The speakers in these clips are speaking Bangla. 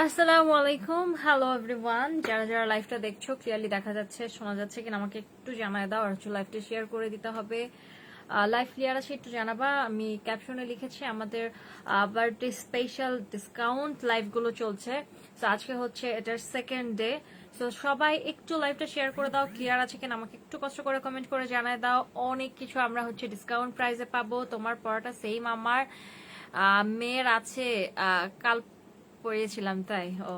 আসসালামু আলাইকুম, হ্যালো এভরিওয়ান। যারা যারা লাইভটা দেখছো ক্লিয়ারলি দেখা যাচ্ছে, শোনা যাচ্ছে কিনা আমাকে একটু জানায় দাও। আর হচ্ছে লাইভটা শেয়ার করে দিতে হবে। লাইভ ক্লিয়ার আছে একটু জানাবা। আমি ক্যাপশনে লিখেছি আমাদের বার্থডে স্পেশাল ডিসকাউন্ট লাইভগুলো চলছে। তো আজকে হচ্ছে এটার সেকেন্ড ডে। তো সবাই একটু লাইভটা শেয়ার করে দাও, ক্লিয়ার আছে কিনা আমাকে একটু কষ্ট করে কমেন্ট করে জানায় দাও। অনেক কিছু আমরা হচ্ছে ডিসকাউন্ট প্রাইসে পাবো। তোমার পড়াটা সেম আমার মেয়ের আছে, কাল পরিয়েছিলাম তাই। ও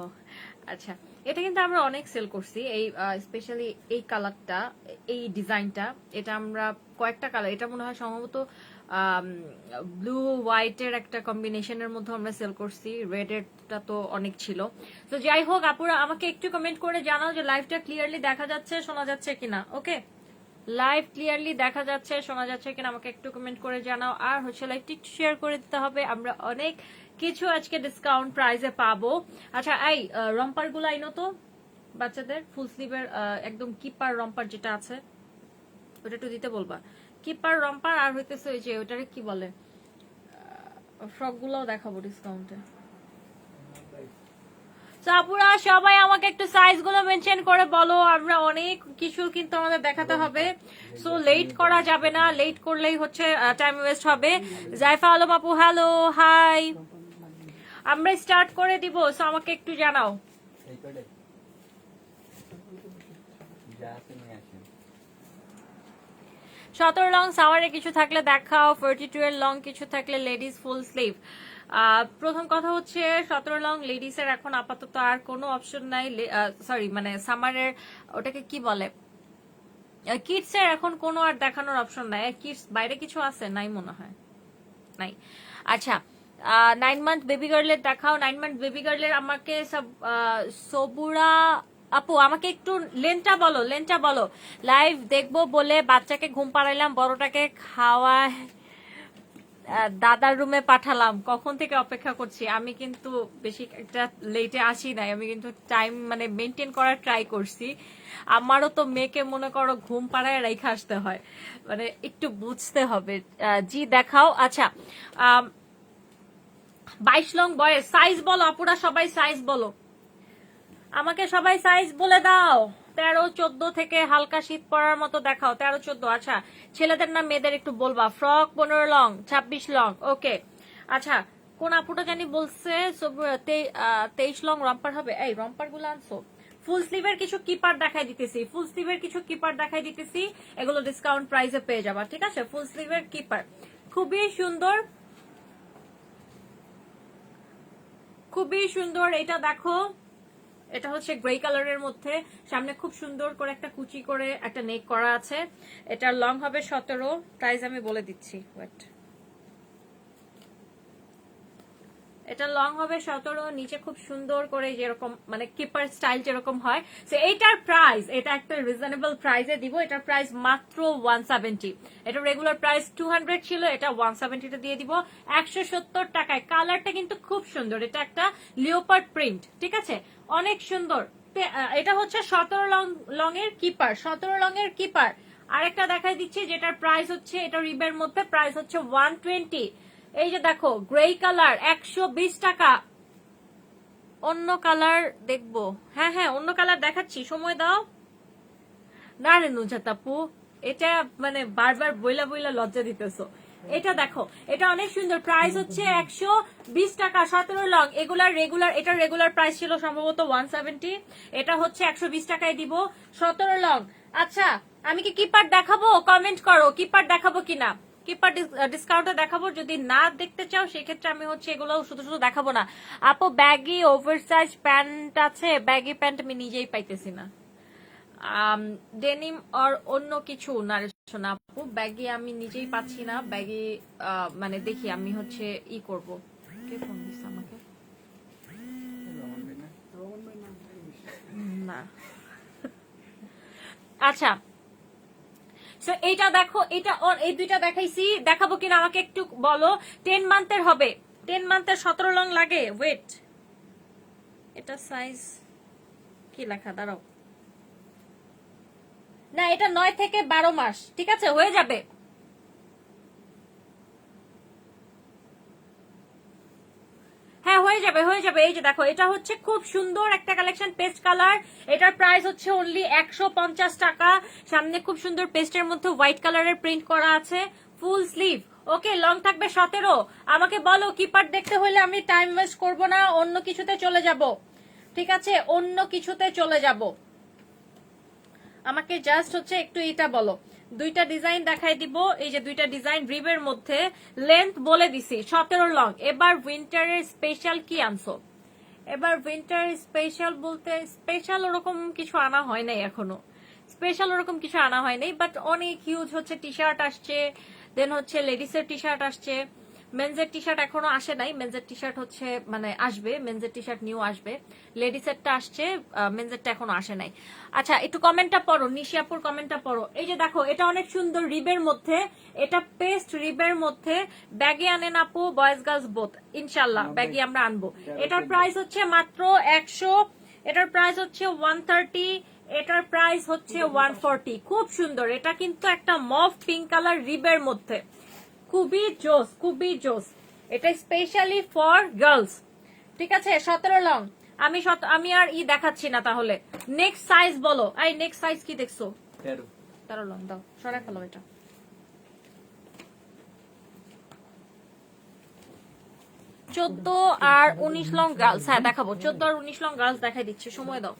আচ্ছা, এটা কিন্তু আমরা অনেক সেল করছি। এই স্পেশালি এই কালারটা, এই ডিজাইনটা, এটা আমরা কয়েকটা কালার, এটা মনে হয় সম্ভবত ব্লু হোয়াইটের একটা কম্বিনেশনের মধ্যে আমরা সেল করছি। রেড এরটা তো অনেক ছিল। তো যাই হোক, আপুরা আমাকে একটু কমেন্ট করে জানাও যে লাইভটা ক্লিয়ারলি দেখা যাচ্ছে, শোনা যাচ্ছে কিনা। ওকে, লাইভ ক্লিয়ারলি দেখা যাচ্ছে, শোনা যাচ্ছে কিনা আমাকে একটু কমেন্ট করে জানাও। আর হচ্ছে লাইভটি একটু শেয়ার করে দিতে হবে। আমরা অনেক কিছু আজকে ডিসকাউন্ট প্রাইসে পাবো। আচ্ছা, এই রম্পার গুলো আইনো তো বাচ্চাদের ফুল স্লিভের, একদম কিপার রম্পার যেটা আছে ওটা একটু দিতে বলবা। কিপার রম্পার আর হইতেছে ওই যে ওটারে কি বলে, ফ্রক গুলাও দেখাবো ডিসকাউন্টে। আপুরা সবাই আমাকে একটু সাইজ গুলো মেনশন করে বলো। আমরা অনেক কিছু কিন্তু আমাদের দেখাতে হবে, সো লেট করা যাবে না। লেট করলেই হচ্ছে টাইম ওয়েস্ট হবে। জাইফা আলম আপু হ্যালো, হাই। আমরা স্টার্ট করে দিব, সো আমাকে একটু জানাও। সতেরো লং সাওয়ারে কিছু থাকলে দেখাও। 42 এর লং কিছু থাকলে লেডিস ফুল স্লিভ। প্রথম কথা হচ্ছে 17 লং লেডিস এর এখন আপাতত আর কোনো অপশন নাই। সরি, মানে সামারের ওটাকে কি বলে, কিডস এর এখন কোনো আর দেখানোর অপশন নাই। কিডস বাইরে কিছু আছে নাই মনে হয়, নাই। আচ্ছা, 9 মান্থ বেবি গার্লের দেখাও। 9 মান্থ বেবি গার্লের আমাকে সব সবুরা আপু আমাকে একটু লেনটা বলো, লেনটা বলো। লাইভ দেখবো বলে বাচ্চাকে ঘুম পাড়াইলাম, বড়টাকে খাওয়ায় দাদার রুমে পাঠালাম। কখন থেকে অপেক্ষা করছি। আমি কিন্তু বেশি একটা লেটে আসি নাই, আমি কিন্তু টাইম মানে মেনটেন করার ট্রাই করছি। আমারও তো মেয়েকে মনে করো ঘুম পাড়ায় রেখে আসতে হয়, মানে একটু বুঝতে হবে। জি দেখাও। আচ্ছা, 22 লং বয়স সাইজ বলো আপুরা, সবাই সাইজ বলো আমাকে, সবাই সাইজ বলে দাও। 13-14 থেকে হালকা শীত পড়ার মতো দেখাও। 13-14। আচ্ছা, ছেলেদের না মেয়েদের একটু বলবা। Frock 15 long, 26 long. ওকে, আচ্ছা, কোন আপুটা জানি বলছে 23 লং রম্পার হবে। এই রম্পার গুলো আনছো। ফুল স্লিভের কিছু কিপার দেখাই দিতেছি, ফুল স্লিভের কিছু কিপার দেখাই দিতেছি। এগুলো ডিসকাউন্ট প্রাইসে পেয়ে যাবা, ঠিক আছে। ফুল স্লিভের কিপার খুবই সুন্দর, খুবই সুন্দর। এটা দেখো, এটা হচ্ছে গ্রে কালারের মধ্যে, সামনে খুব সুন্দর করে একটা কুচি করে একটা নেক করা আছে। এটার লং হবে 17, প্রাইস আমি বলে দিচ্ছি, ওয়েট। এটা লং হবে 17, নিচে খুব সুন্দর করে যেরকম মানে কিপার স্টাইল যেরকম হয়। সো এইটার প্রাইস, এটা একটা রিজনেবল প্রাইসে দিব। এটার প্রাইস মাত্র 170। এটা রেগুলার প্রাইস 200 ছিল, এটা 170 দিয়ে দিব 170 টাকায়। কালারটা কিন্তু খুব সুন্দর, এটা একটা লিওপার্ড প্রিন্ট, ঠিক আছে, অনেক সুন্দর। এটা হচ্ছে 17 লং এর কিপার, 17 লং এর কিপার। আরেকটা দেখাই দিচ্ছি যেটার প্রাইস হচ্ছে, এটা রিবের মধ্যে প্রাইস হচ্ছে 120। এই যে দেখো গ্রে কালার 120 টাকা। অন্য কালার দেখবো, হ্যাঁ হ্যাঁ অন্য কালার দেখাচ্ছি, সময় দাও না রে নুজাত আপু। এটা মানে বারবার বইলা বইলা লজ্জা দিতেছো। এটা দেখো, এটা অনেক সুন্দর, প্রাইস হচ্ছে 120 টাকা। 17 লং এগুলার রেগুলার, এটা রেগুলার প্রাইস ছিল সম্ভবত 170, এটা হচ্ছে 120 টাকায় দিব 17 লং। আচ্ছা, আমি কি কিপার দেখাবো? কমেন্ট করো কিপার দেখাবো কিনা। কিপার ডিসকাউন্টে দেখাবো। যদি না দেখতে চাও সেক্ষেত্রে আমি হচ্ছে এগুলো শুধু শুধু দেখাবো না। আপু ব্যাগি ওভারসাইজ প্যান্ট আছে, ব্যাগি প্যান্ট আমি নিজেই পাইতেছি না। ডেনিম আর অন্য কিছু না রে সোনা আপু, ব্যাগি আমি নিজেই পাচ্ছি না। ব্যাগি মানে দেখি আমি হচ্ছে ই করব। কে ফোন দিচ্ছে আমাকে? না। আচ্ছা, সো এইটা দেখো, এটা এই দুইটা দেখাইছি, দেখাবো কিনা আমাকে একটু বলো। 10 মান্থের হবে, 10 মান্থের 17 লং লাগে। ওয়েট, এটা সাইজ কি লেখা, দাঁড়াও। না, এটা 9 থেকে 12 মাস, ঠিক আছে, হয়ে যাবে। হ্যাঁ হয়ে হয়ে যাবে এই যে দেখো, এটা হচ্ছে খুব সুন্দর একটা কালেকশন, পেস্ট কালার। এটার প্রাইস হচ্ছে অনলি 150 টাকা। সামনে খুব সুন্দর পেস্টের মধ্যে হোয়াইট কালারের প্রিন্ট করা আছে, ফুল স্লিভ। ওকে, লং থাকবে 17। আমাকে বলো, কিপার দেখতে হলে আমি টাইম ওয়েস্ট করব না, অন্য কিছুতে চলে যাব। ঠিক আছে, অন্য কিছুতে চলে যাব। আমাকে জাস্ট হচ্ছে একটু এটা বলো। দুইটা ডিজাইন দেখাই দিব, এই যে দুইটা ডিজাইন রিবের মধ্যে। লেন্থ বলে দিছি 17 লং। এবার উইন্টারের স্পেশাল কি আনছো? এবার উইন্টার স্পেশাল বলতে স্পেশাল ওরকম কিছু আনা হয় নাই এখনো, স্পেশাল ওরকম কিছু আনা হয় নাই, বাট অনেক হিউজ হচ্ছে টি শার্ট আসছে, দেন হচ্ছে লেডিসের টি শার্ট আসছে। মেনজের টি শার্ট এখনো আসে নাই, মেনজের টি শার্ট হচ্ছে মানে আসবে, মেনজের টি শার্ট নিউ আসবে। লেডিসেরটা আসছে, মেনজেরটা এখনো আসে নাই। আচ্ছা, একটু কমেন্টটা পড়ো, নিশিয়াপুর কমেন্টটা পড়ো। এই যে দেখো, এটা অনেক সুন্দর রিবের মধ্যে, এটা পেস্ট রিবের মধ্যে। ব্যাগে আনেন আপু, বয়েজ গার্লস বোথ, ইনশাল্লাহ ব্যাগে আমরা আনবো। এটার প্রাইস হচ্ছে মাত্র 100, এটার প্রাইস হচ্ছে 130, এটার প্রাইস হচ্ছে 140। খুব সুন্দর, এটা কিন্তু একটা মভ পিঙ্ক কালার রিবের মধ্যে, খুবই জোস, খুবই জোস। এটা স্পেশালি ফর গার্লস। ঠিক আছে, 17 লং। আমি আর দেখাচ্ছি না, তাহলে নেক্সট সাইজ বলো। এই নেক্সট সাইজ কি দেখছো? 13 লং দাও, সরাই ফেলো এটা। 14 আর 19 লং গার্লস, হ্যাঁ দেখাবো। 14 আর 19 লং গার্লস দেখাই দিচ্ছি, সময় দাও।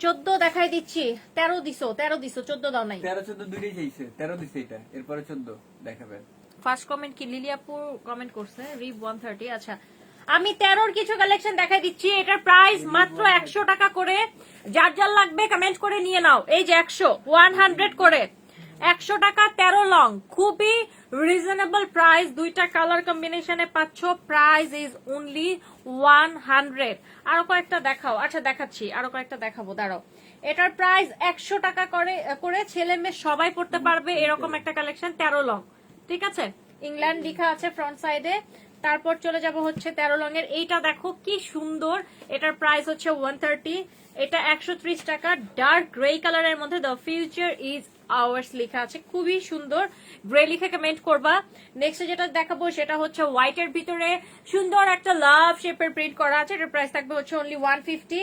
14 দেখাই দিচ্ছি। 13 দিছো, 14 দাও নাই। 13-14 দুইটাই চাইছে, 13 দিছে এটা, এরপরে 14 দেখাবে। ফার্স্ট কমেন্ট কি লিলিয়াপুর কমেন্ট করছে, রিব 130। আচ্ছা, আমি 13 কিছু কালেকশন দেখাই দিচ্ছি। এটার প্রাইস মাত্র 100 টাকা করে। যার যার লাগবে কমেন্ট করে নিয়ে নাও। এই যে 100 করে 100 টাকা, 13 লং, খুবই রিজনেবল প্রাইস। দুইটা কালার কম্বিনেশনে পাচ্ছ, প্রাইস ইজ অনলি 100। আরো কয়েকটা দেখাও। আচ্ছা দেখাচ্ছি, আরো কয়েকটা দেখাবো, দাঁড়াও। এটার প্রাইস 100 টাকা করে ছেলে মেয়ে সবাই পড়তে পারবে এরকম একটা কালেকশন, 13 লং। ঠিক আছে, ইংল্যান্ড লেখা আছে ফ্রন্ট সাইডে। তারপর চলে যাব হচ্ছে 13 লং এর। এইটা দেখো কি সুন্দর, এটার প্রাইস হচ্ছে 130, এটা 130 টাকা। ডার্ক গ্রে কালারের মধ্যে দ্য ফিউচার ইজ আওয়ার্স লেখা আছে, খুবই সুন্দর। গ্রে লিখে কমেন্ট করবা। নেক্সট যেটা দেখাবো সেটা হচ্ছে হোয়াইটের ভিতরে সুন্দর একটা লাভ শেপের প্রিন্ট করা আছে। এটার প্রাইস থাকবে হচ্ছে অনলি 150।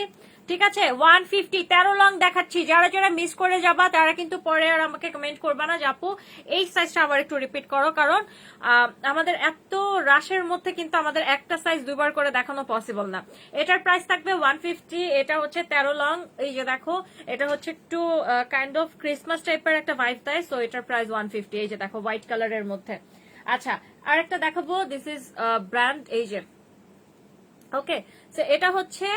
ঠিক আছে, 150। 13 লং দেখাচ্ছি, যারা যারা মিস করে যাবা তারা কিন্তু পরে আর আমাকে কমেন্ট করবা না যে আপু এই সাইজটা আবার একটু রিপিট করো, কারণ আমাদের এত রাশের মধ্যে কিন্তু আমাদের একটা সাইজ দুইবার করে দেখানো পসিবল না। এটার প্রাইস থাকবে 150। এটা হচ্ছে 13 লং। এই যে দেখো, এটা হচ্ছে একটু কাইন্ড অফ ক্রিসমাস টাইপের একটা ভাইব দেয়, সো এটার প্রাইস 150। এই যে দেখো, হোয়াইট কালারের মধ্যে। আচ্ছা, আর একটা দেখাবো, দিস ইজ ব্র্যান্ড, এই যে ওকে। সো এটা হচ্ছে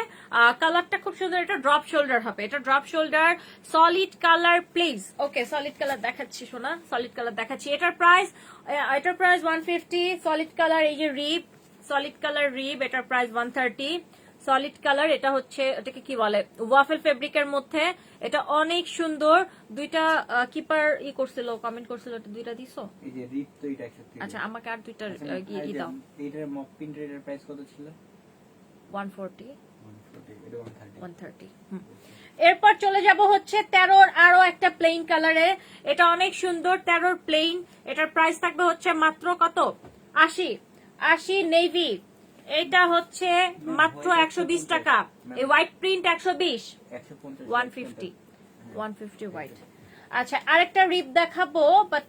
কালারটা খুব সুন্দর, এটা ড্রপ শোল্ডার হবে, এটা drop shoulder, solid colour please. Okay, solid colour দেখাচ্ছি শোনা, সলিড কালার দেখাচ্ছি। এটার প্রাইস 150। সলিড কালার, এই যে রিব, সলিড কালার রিব, এটার প্রাইস 130। সলিড কালার, এটা হচ্ছে এটাকে কি বলে, ওয়াফেল ফেব্রিকের মধ্যে। এটা অনেক সুন্দর। দুইটা কিপার করছিল, কমেন্ট করছিল, দুইটা দিছো? এই যে রিপ তো এটা 130। আচ্ছা, আমাকে আর দুইটা ই দাও। এটার মক প্রিন্ট এর প্রাইস কত ছিল? 140। 130। এরপর চলে যাব হচ্ছে 13 আরো একটা প্লেন কালারে। এটা অনেক সুন্দর, 13 প্লেন। এটার প্রাইস থাকবে হচ্ছে মাত্র কত? 80 নেভি। এটা হচ্ছে মাত্র 120 টাকা। এই হোয়াইট প্রিন্ট 120, 150 হোয়াইট। আচ্ছা, আরেকটা রিপ দেখাবো, বাট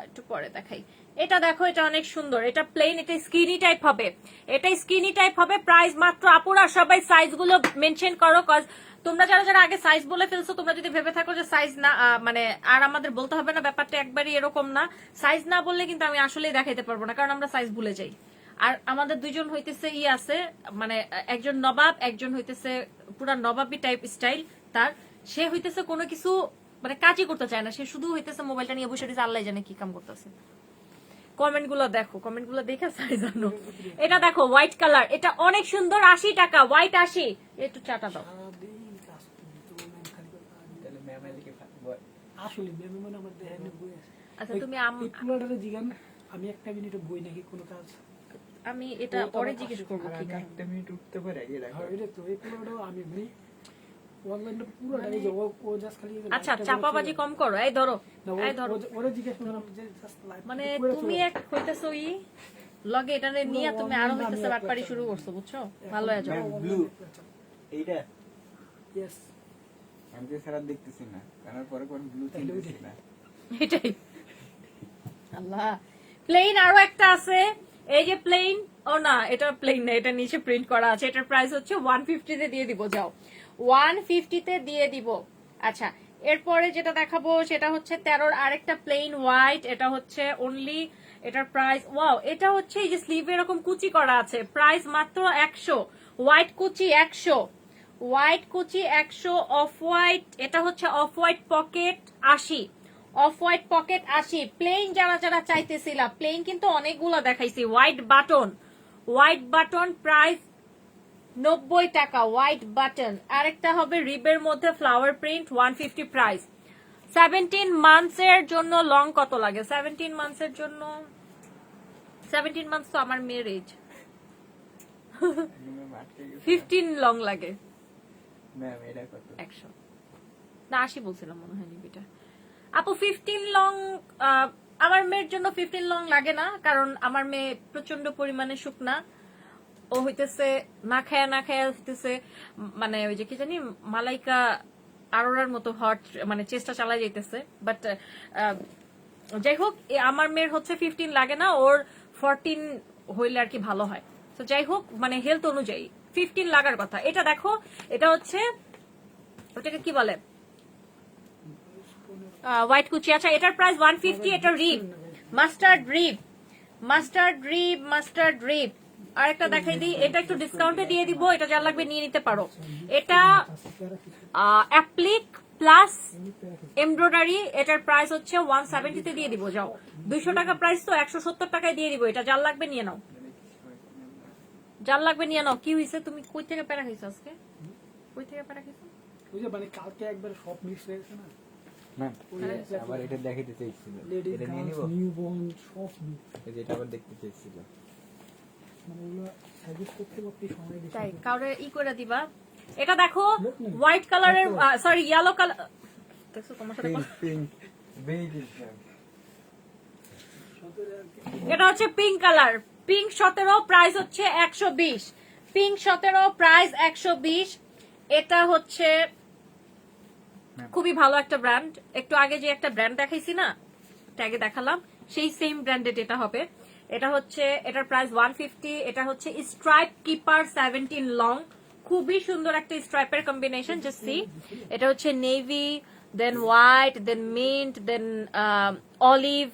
একটু পরে দেখাই। এটা দেখো, এটা অনেক সুন্দর, এটা প্লেন, এটা স্কিনি টাইপ হবে, এটা স্কিনি টাইপ হবে। প্রাইস মাত্র, আপুরা সবাই সাইজ গুলো মেনশন করো, কজ তোমরা যারা যারা আগে সাইজ বলে ফেলছো, তোমরা যদি ভেবে থাকো যে সাইজ না, মানে আর আমাদের বলতে হবে না, ব্যাপারটা একবারই এরকম না। সাইজ না বললে কিন্তু আমি আসলেই দেখাইতে পারবো না, কারণ আমরা সাইজ ভুলে যাই। আর আমাদের দুইজন হইতেছে আছে, মানে একজন নবাব, একজন হইতেছে পুরা নবাবি টাইপ স্টাইল তার। সে হইতেছে কোনো কিছু মানে কাজই করতে চায় না, সে শুধু হইতেছে মোবাইলটা নিয়ে বসে রয়েছে, আল্লাহ জানে কি কাম করতেছে। কমেন্ট গুলো দেখো, কমেন্ট গুলো দেখে সাইজ আনো। এটা দেখো, হোয়াইট কালার, এটা অনেক সুন্দর, 80 টাকা, হোয়াইট 80। একটু চাটা দাও। আচ্ছা, তুমি আমি একটা মিনিট বই নাকি কোনো কাজ, আমি এটা পরে জিজ্ঞেস করবো কি কাজ। একটা মিনিট উঠতে পারে, এই দেখো এটা তো এই পুরোটা আমি অনলাইনে পুরোটা এই যে ও জাস্ট খালি এই যে আচ্ছা লাইটটা চাপাবাজি করে কম করো, এই ধরো না, এই ধরো। ওরা জিজ্ঞেস করলাম যে জাস্ট লাইট মানে তুমি এক হইতেছো লগে এটা নিয়ে তুমি আরো হইতেছে বাটপারি শুরু করছো, বুঝছো? ভালো হয়ে যাও। ব্লু এইটা ইয়েস আমি তো সারা দেখতেছি না, কারণ পরে কোন ব্লু চিনতেছি না। এটাই আল্লাহ। প্লেন আরো একটা আছে, এই যে প্লেন, ও না এটা প্লেন না, এটা নিচে প্রিন্ট করা আছে। এটার প্রাইস হচ্ছে 150 তে দিয়ে দিব, যাও 150 তে দিয়ে দিব। আচ্ছা এরপরে যেটা দেখাবো সেটা হচ্ছে 13 আরেকটা প্লেন হোয়াইট, এটা হচ্ছে অনলি, এটার প্রাইস ওয়াও, এটা হচ্ছে এই যে স্লিভ এরকম কুচি করা আছে, প্রাইস মাত্র 100, হোয়াইট কুচি 100, হোয়াইট কুচি 100, অফ হোয়াইট, এটা হচ্ছে off white pocket 80, off white pocket 80। Plain যারা যারা চাইতেছিলা, প্লেন কিন্তু অনেকগুলো দেখাইছি। হোয়াইট বাটন প্রাইস 90 টাকা, হোয়াইট বাটন। আরেকটা হবে রিবের মধ্যে ফ্লাওয়ার প্রিন্ট 150 প্রাইস। 17 মান্থস এর জন্য লং কত লাগে? 17 মান্থস এর জন্য, 17 মান্থস তো আমার মেয়ের এজ, 15 লং লাগে। ম্যাম এটা কত? 100 না 80 বলছিলাম মনে হয় নিবিটা। আপু 15 লং, আমার মেয়ের জন্য 15 লং লাগে না, কারণ আমার মেয়ে প্রচন্ড পরিমাণে শুকনা, ও হইতেছে না খায়া হইতেছে মানে ওই যে কি জানি মালাইকা আরোরার মতো হট মানে চেষ্টা চালা যাইতেছে। বাট যাই হোক আমার মেয়ের হচ্ছে 15 লাগে না, ওর 14 হইলে আর কি ভালো হয়। তো যাই হোক মানে হেলথ অনুযায়ী 15 লাগার কথা। এটা দেখো, এটা হচ্ছে ওটাকে কি বলে, হোয়াইট কুচি। আচ্ছা এটার প্রাইস 150, এটা রিব মাস্টার্ড রিব। আরেকটা দেখাই দিই, এটা একটু ডিসকাউন্টে দিয়ে দিব, এটা যা লাগবে নিয়ে নিতে পারো। এটা অ্যাপ্লিক প্লাস এমব্রয়ডারি, এটার প্রাইস হচ্ছে 170 তে দিয়ে দিব, যাও 200 টাকা প্রাইস তো 170 টাকায় দিয়ে দিব। এটা যার লাগবে নিয়ে নাও, যার লাগবে নিয়ে নাও। কি হয়েছে, তুমি কই থেকে প্যারা খাইছো আজকে? কই থেকে প্যারা খাইছো? ওই যে মানে কালকে একবার সব মিক্স হয়ে গেছে না, ম্যাম আবার এটা দেখাইতে চাইছিল, লেডিস এটা নিয়ে নিব, নিউবর্ন সব mix। এই যে এটা আবার দেখতে চাইছিল। মানে ওগুলো সাজেস্ট করতে করতে সময় বেশি তাই লাগে। কাউরে করে দিবা। এটা দেখো হোয়াইট কালারের, সরি ইয়েলো কালার, দেখছো তোমার সাথে কথা- পিঙ্ক বেজ ম্যাম। এটা হচ্ছে পিঙ্ক কালার, পিঙ্ক 17 প্রাইস হচ্ছে 120, পিঙ্ক 17 প্রাইস 120। এটা হচ্ছে খুবই ভালো একটা ব্র্যান্ড, একটু আগে যে একটা ব্র্যান্ড দেখাইছি না, ট্যাগে দেখালাম, সেই সেম ব্র্যান্ডেড এটা হবে। এটা হচ্ছে, এটার প্রাইস 150। এটা হচ্ছে স্ট্রাইপ কিপার 17 লং, খুবই সুন্দর একটা স্ট্রাইপের কম্বিনেশন, জাস্ট সি। এটা হচ্ছে নেভি, দেন হোয়াইট, দেন মিন্ট, দেন অলিভ,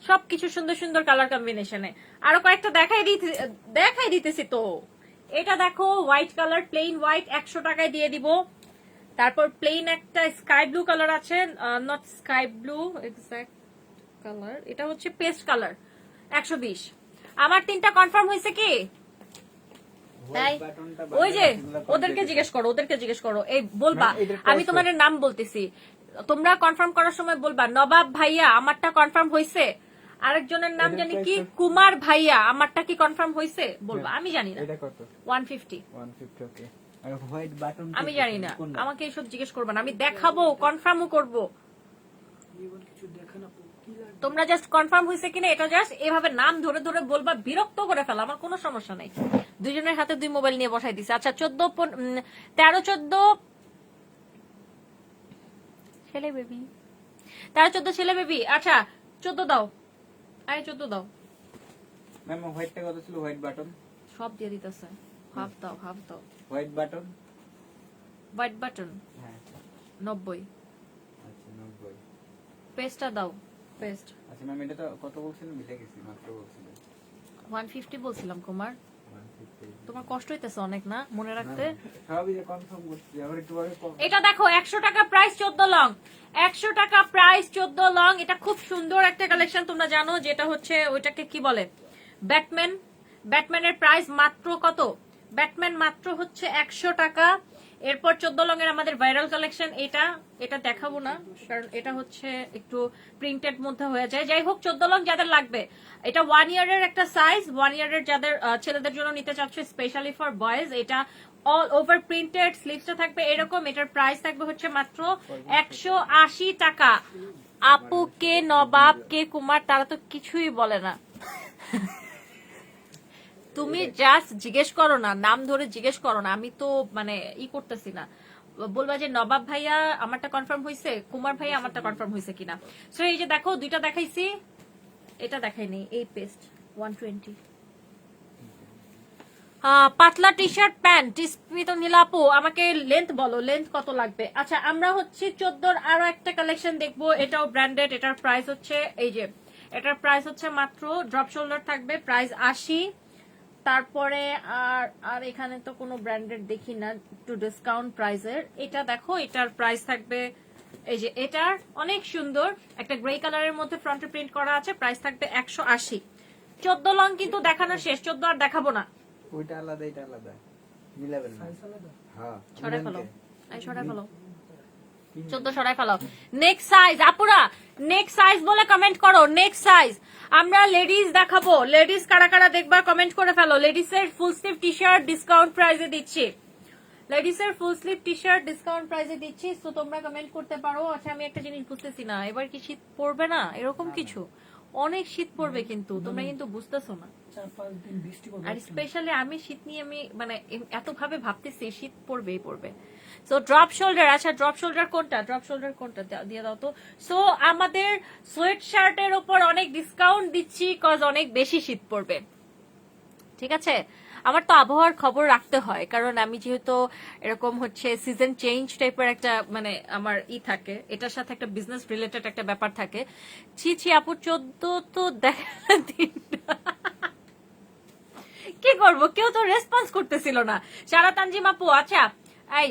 সবকিছু সুন্দর সুন্দর কালার কম্বিনেশনে। আরো কয়েকটা দেখাই দিতেছি তো। এটা দেখো হোয়াইট কালার, প্লেন হোয়াইট 100 টাকায় দিয়ে দিব। তারপর প্লেন একটা স্কাই ব্লু কালার আছে, not sky blue exact colour, এটা হচ্ছে পেস্ট কালার 120। আমার 3টা কনফার্ম হয়েছে কি? তাই ওই যে ওদেরকে জিজ্ঞেস করো, এই বলবা, আমি তোমাদের নাম বলতেছি, তোমরা কনফার্ম করার সময় বলবা নবাব ভাইয়া আমারটা কনফার্ম হয়েছে, আরেকজনের নাম জানি কি কুমার ভাইয়া আমারটা কি কনফার্ম হয়েছে বলবা, আমি জানি না। এটা কত? 150। 150 ওকে। আর হোয়াইট বাটন আমি জানি না, আমাকে এইসব জিজ্ঞেস করবা না, আমি দেখাবো, কনফার্মও করবো। নিউবর্ন কিছু দেখে না কি লাগে। তোমরা জাস্ট কনফার্ম হয়েছে কিনা এটা জাস্ট এভাবে নাম ধরে ধরে বলবা, বিরক্ত করে ফেলা, আমার কোনো সমস্যা নাই। দুইজনের হাতে 2 মোবাইল নিয়ে বসাই দিছে। আচ্ছা 13-14 ছেলে বেবি, 13-14 ছেলে বেবি। আচ্ছা 14 দাও, আরে 14 দাও, ম্যাম হোয়াইটটা কত ছিল? হোয়াইট বাটন, সব দিয়ে দিতেছে, হাফ দাও। হোয়াইট বাটন, হোয়াইট বাটন হ্যাঁ 90, আচ্ছা 90। পেস্টটা দাও, পেস্ট আচ্ছা ম্যাম এটা তো কত বলছিলেন? মিলে গেছি, মাত্র বলছিলেন 150 বলছিলাম কুমার। 150। তোমার কষ্ট হইতেছে অনেক না মনে রাখতে। সবই যে কনফার্ম করছি, আবার একটু পরে এটা দেখো 100 টাকা প্রাইস 14 লং, 100 টাকা প্রাইস 14 লং। এটা খুব সুন্দর একটা কালেকশন, তোমরা জানো যেটা হচ্ছে ওইটাকে কি বলে, ব্যাটম্যানের প্রাইস মাত্র কত? ব্যাটম্যান মাত্র হচ্ছে 100 টাকা। এরপর 14 লং এর আমাদের ভাইরাল কালেকশন, এটা দেখাবো না কারণ এটা হচ্ছে একটু প্রিন্টেড মধ্যে হয়ে যায়। যাই হোক 14 লং যাদের লাগবে, এটা 1 ইয়ারের একটা সাইজ, 1 ইয়ারের যাদের ছেলেদের জন্য নিতে চাচ্ছে স্পেশালি ফর বয়েজ, এটা অল ওভার প্রিন্টেড, স্লিভসটা থাকবে এরকম। এটার প্রাইস থাকবে হচ্ছে মাত্র 180 টাকা। আপু কে নবাব কে কুমার তারা তো কিছুই বলে না। তুমি জাস্ট জিজ্ঞেস করো না, নাম ধরে জিজ্ঞেস করো না, আমি তো মানে করতেছি না। বলবা যে নবাব ভাইয়া আমারটা কনফার্ম হয়েছে, কুমার ভাইয়া আমারটা কনফার্ম হয়েছে কিনা। সো এই যে দেখো দুইটা দেখাইছি, এটা দেখাইনি, এই পেস্ট 120। পাতলা টি শার্ট প্যান্ট স্মিত নীলাপু আমাকে লেন্থ বলো, লেন্থ কত লাগবে। আচ্ছা আমরা হচ্ছে 14 আরো একটা কালেকশন দেখবো, এটাও ব্র্যান্ডেড, এটার প্রাইস হচ্ছে এই যে, এটার প্রাইস হচ্ছে মাত্র ড্রপ শোল্ডার থাকবে, প্রাইস 80। তারপরে আর এখানে তো কোনো ব্র্যান্ডেড দেখি না, একটু ডিসকাউন্ট প্রাইসের। এটা দেখো, এটার প্রাইস থাকবে এই যে, এটার অনেক সুন্দর একটা গ্রে কালারের মধ্যে ফ্রন্টে প্রিন্ট করা আছে, প্রাইস থাকবে 180। 14 লং কিন্তু দেখানো শেষ, 14 আর দেখাবো না। ওইটা আলাদা এটা আলাদা মিলাবেন না। হ্যাঁ ছড়াই ফেলো, ছড়াই ফেলো, 14 সরাই ফেলো। নেক্সট সাইজ আপুরা, নেক্সট সাইজ বলে কমেন্ট করো, নেক্সট সাইজ। আমরা লেডিস দেখাবো, লেডিস কারা কারা দেখবা কমেন্ট করে ফেলো। লেডিস এর full sleeve T shirt discount প্রাইসে দিচ্ছি, লেডিস এর full sleeve T shirt discount প্রাইসে দিচ্ছি, তো তোমরা কমেন্ট করতে পারো। আচ্ছা আমি একটা জিনিস বুঝতেছি না, এবার কি শীত পড়বে না এরকম কিছু? অনেক শীত পড়বে কিন্তু তোমরা কিন্তু বুঝতেছো না। 4-5 দিন বৃষ্টি পড়বে, আর স্পেশালি আমি শীত নিয়ে আমি মানে এত ভাবে ভাবতেছি শীত পড়বেই পড়বে। সো ড্রপ শোল্ডার, আচ্ছা ড্রপ শোল্ডার কোনটা, ড্রপ শোল্ডার কোনটা দিয়ে দাও তো। সো আমাদের সোয়েট শার্টের উপর অনেক ডিসকাউন্ট দিচ্ছি কজ অনেক বেশি শীত পড়বে, ঠিক আছে। আমার তো আবহাওয়ার খবর রাখতে হয় কারণ আমি যেহেতু এরকম হচ্ছে সিজন চেঞ্জ টাইপের একটা মানে আমার থাকে, এটার সাথে একটা বিজনেস রিলেটেড একটা ব্যাপার থাকে। ছি আপু 14 তো দেখা কি করবো, কেউ তো রেসপন্স করতেছিল না। সারা তানজিম আপু, আচ্ছা এই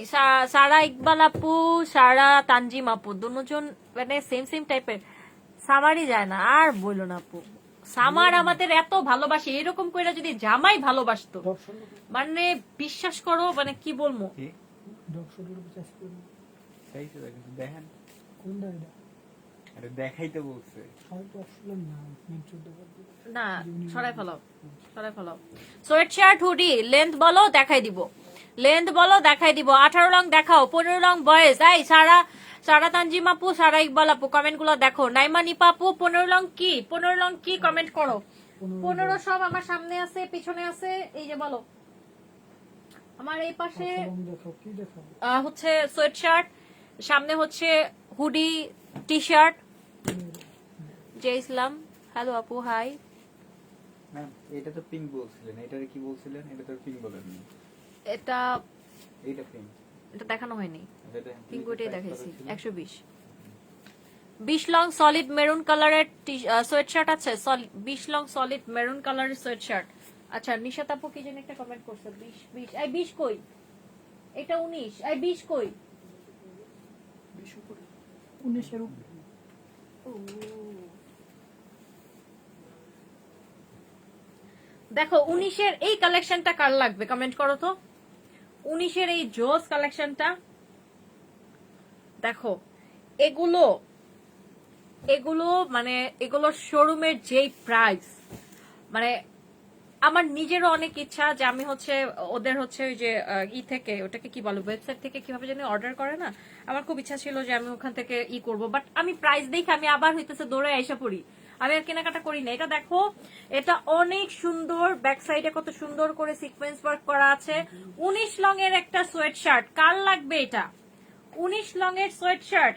সারা ইকবাল আপু, সারা তানজিম আপু দুজন মানে সেম টাইপের, সামারই যায় না। আর বললো না আপু, সামার আমাদের এত ভালোবাসে, এরকম করে যদি জামাই ভালোবাসতো মানে বিশ্বাস করো মানে কি বলবো। দেখেন কোন দাঁড়িয়ে আরে দেখাইতে বলছে হয়তো আসলে না না, সরাই ফেলো, সরাই ফেলো। সোয়েট শার্ট হুডি লেন্থ বলো দেখাই দিব, লেন্থ বলো দেখাই দিব। 18 লং দেখাও, 15 লং বয়েজ। এই সারা তানজিম আপু, সারা ইকবাল আপু কমেন্ট গুলো দেখো। নাইমা নিপা আপু 15 লং কি, 15 লং কি কমেন্ট করো। 15 সব আমার সামনে আছে, পিছনে আছে, এই যে বলো। আমার এই পাশে হচ্ছে সোয়েট শার্ট, সামনে হচ্ছে হুডি টি শার্ট। জয় ইসলাম, হ্যালো আপু, হাই। ম্যাম এটা তো পিঙ্ক বলছিলেন, এটারে কি বলছিলেন? এটা তো পিঙ্ক বলেননি। এটা এইটা পিঙ্ক, এটা দেখানো হয়নি, এটা পিঙ্ক ওইটাই দেখাইছি। 120 20 লং সলিড মেরুন কালারের সোয়েট শার্ট আছে, 20 লং সলিড মেরুন কালারের সোয়েট শার্ট। আচ্ছা নিশাত আপু কি যেন একটা কমেন্ট করছে, 20 এই 20 কই, এটা 19, এই 20 কই, 19 এর উপরে। দেখো 19 এর এই কালেকশনটা কার লাগবে কমেন্ট করো তো। 19 এর এই জোস কালেকশনটা দেখো, এগুলো মানে এগুলো শোরুমের যেই প্রাইস, মানে আমার নিজেরও অনেক ইচ্ছা যে আমি হচ্ছে ওদের হচ্ছে ওই যে থেকে ওটাকে কি বলো ওয়েবসাইট থেকে কিভাবে জানি অর্ডার করে না, আমার খুব ইচ্ছা ছিল যে আমি ওখান থেকে করব, বাট আমি প্রাইস দেখে আমি আবার হইতেছে দৌড়ে আইসা পড়ি, আমি আর কেনাকাটা করি না। এটা দেখো, এটা অনেক সুন্দর, ব্যাক সাইডে কত সুন্দর করে সিকোয়েন্স ওয়ার্ক করা আছে। 19 লং এর একটা সোয়েট শার্ট কার লাগবে এটা, 19 লং এর সোয়েট শার্ট,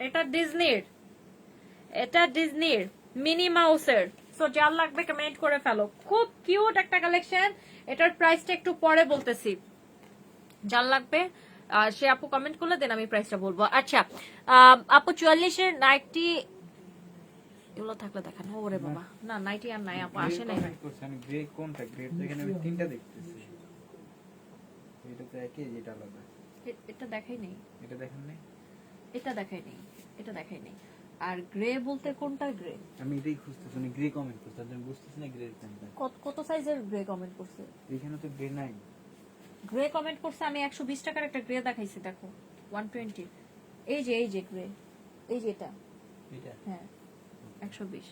এটা ডিজনির মিনি মাউসের। সো যার লাগবে কমেন্ট করে ফেলো, খুব কিউট একটা কালেকশন। এটার প্রাইসটা একটু পরে বলতেছি, যার লাগবে সে আপু কমেন্ট করলে দেন আমি প্রাইসটা বলবো। আচ্ছা আপু 44 এর নাইটি এগুলো থাকলে দেখান। ওরে বাবা, না নাইটি আর নাই আপু, আসে নাই। আমি গ্রে কোনটা, গ্রে এখানে আমি তিনটা দেখতেছি, এটা তো একই, যেটা আলাদা। এটা দেখাই নেই, এটা দেখেন নাই, এটা দেখাই নেই, এটা দেখাই নেই। আর গ্রে বলতে কোনটা গ্রে? আমি এটাই খুঁজতেছি, উনি গ্রে কমেন্ট করতে, আমি বুঝতেছি না গ্রে কোনটা। কত সাইজের গ্রে কমেন্ট করছে? এখানে তো গ্রে নাই, গ্রে কমেন্ট করছে, আমি 120 টাকার একটা গ্রে দেখাইছি, দেখো 120। এই যে গ্রে, এই যে এটা, এটা হ্যাঁ 120।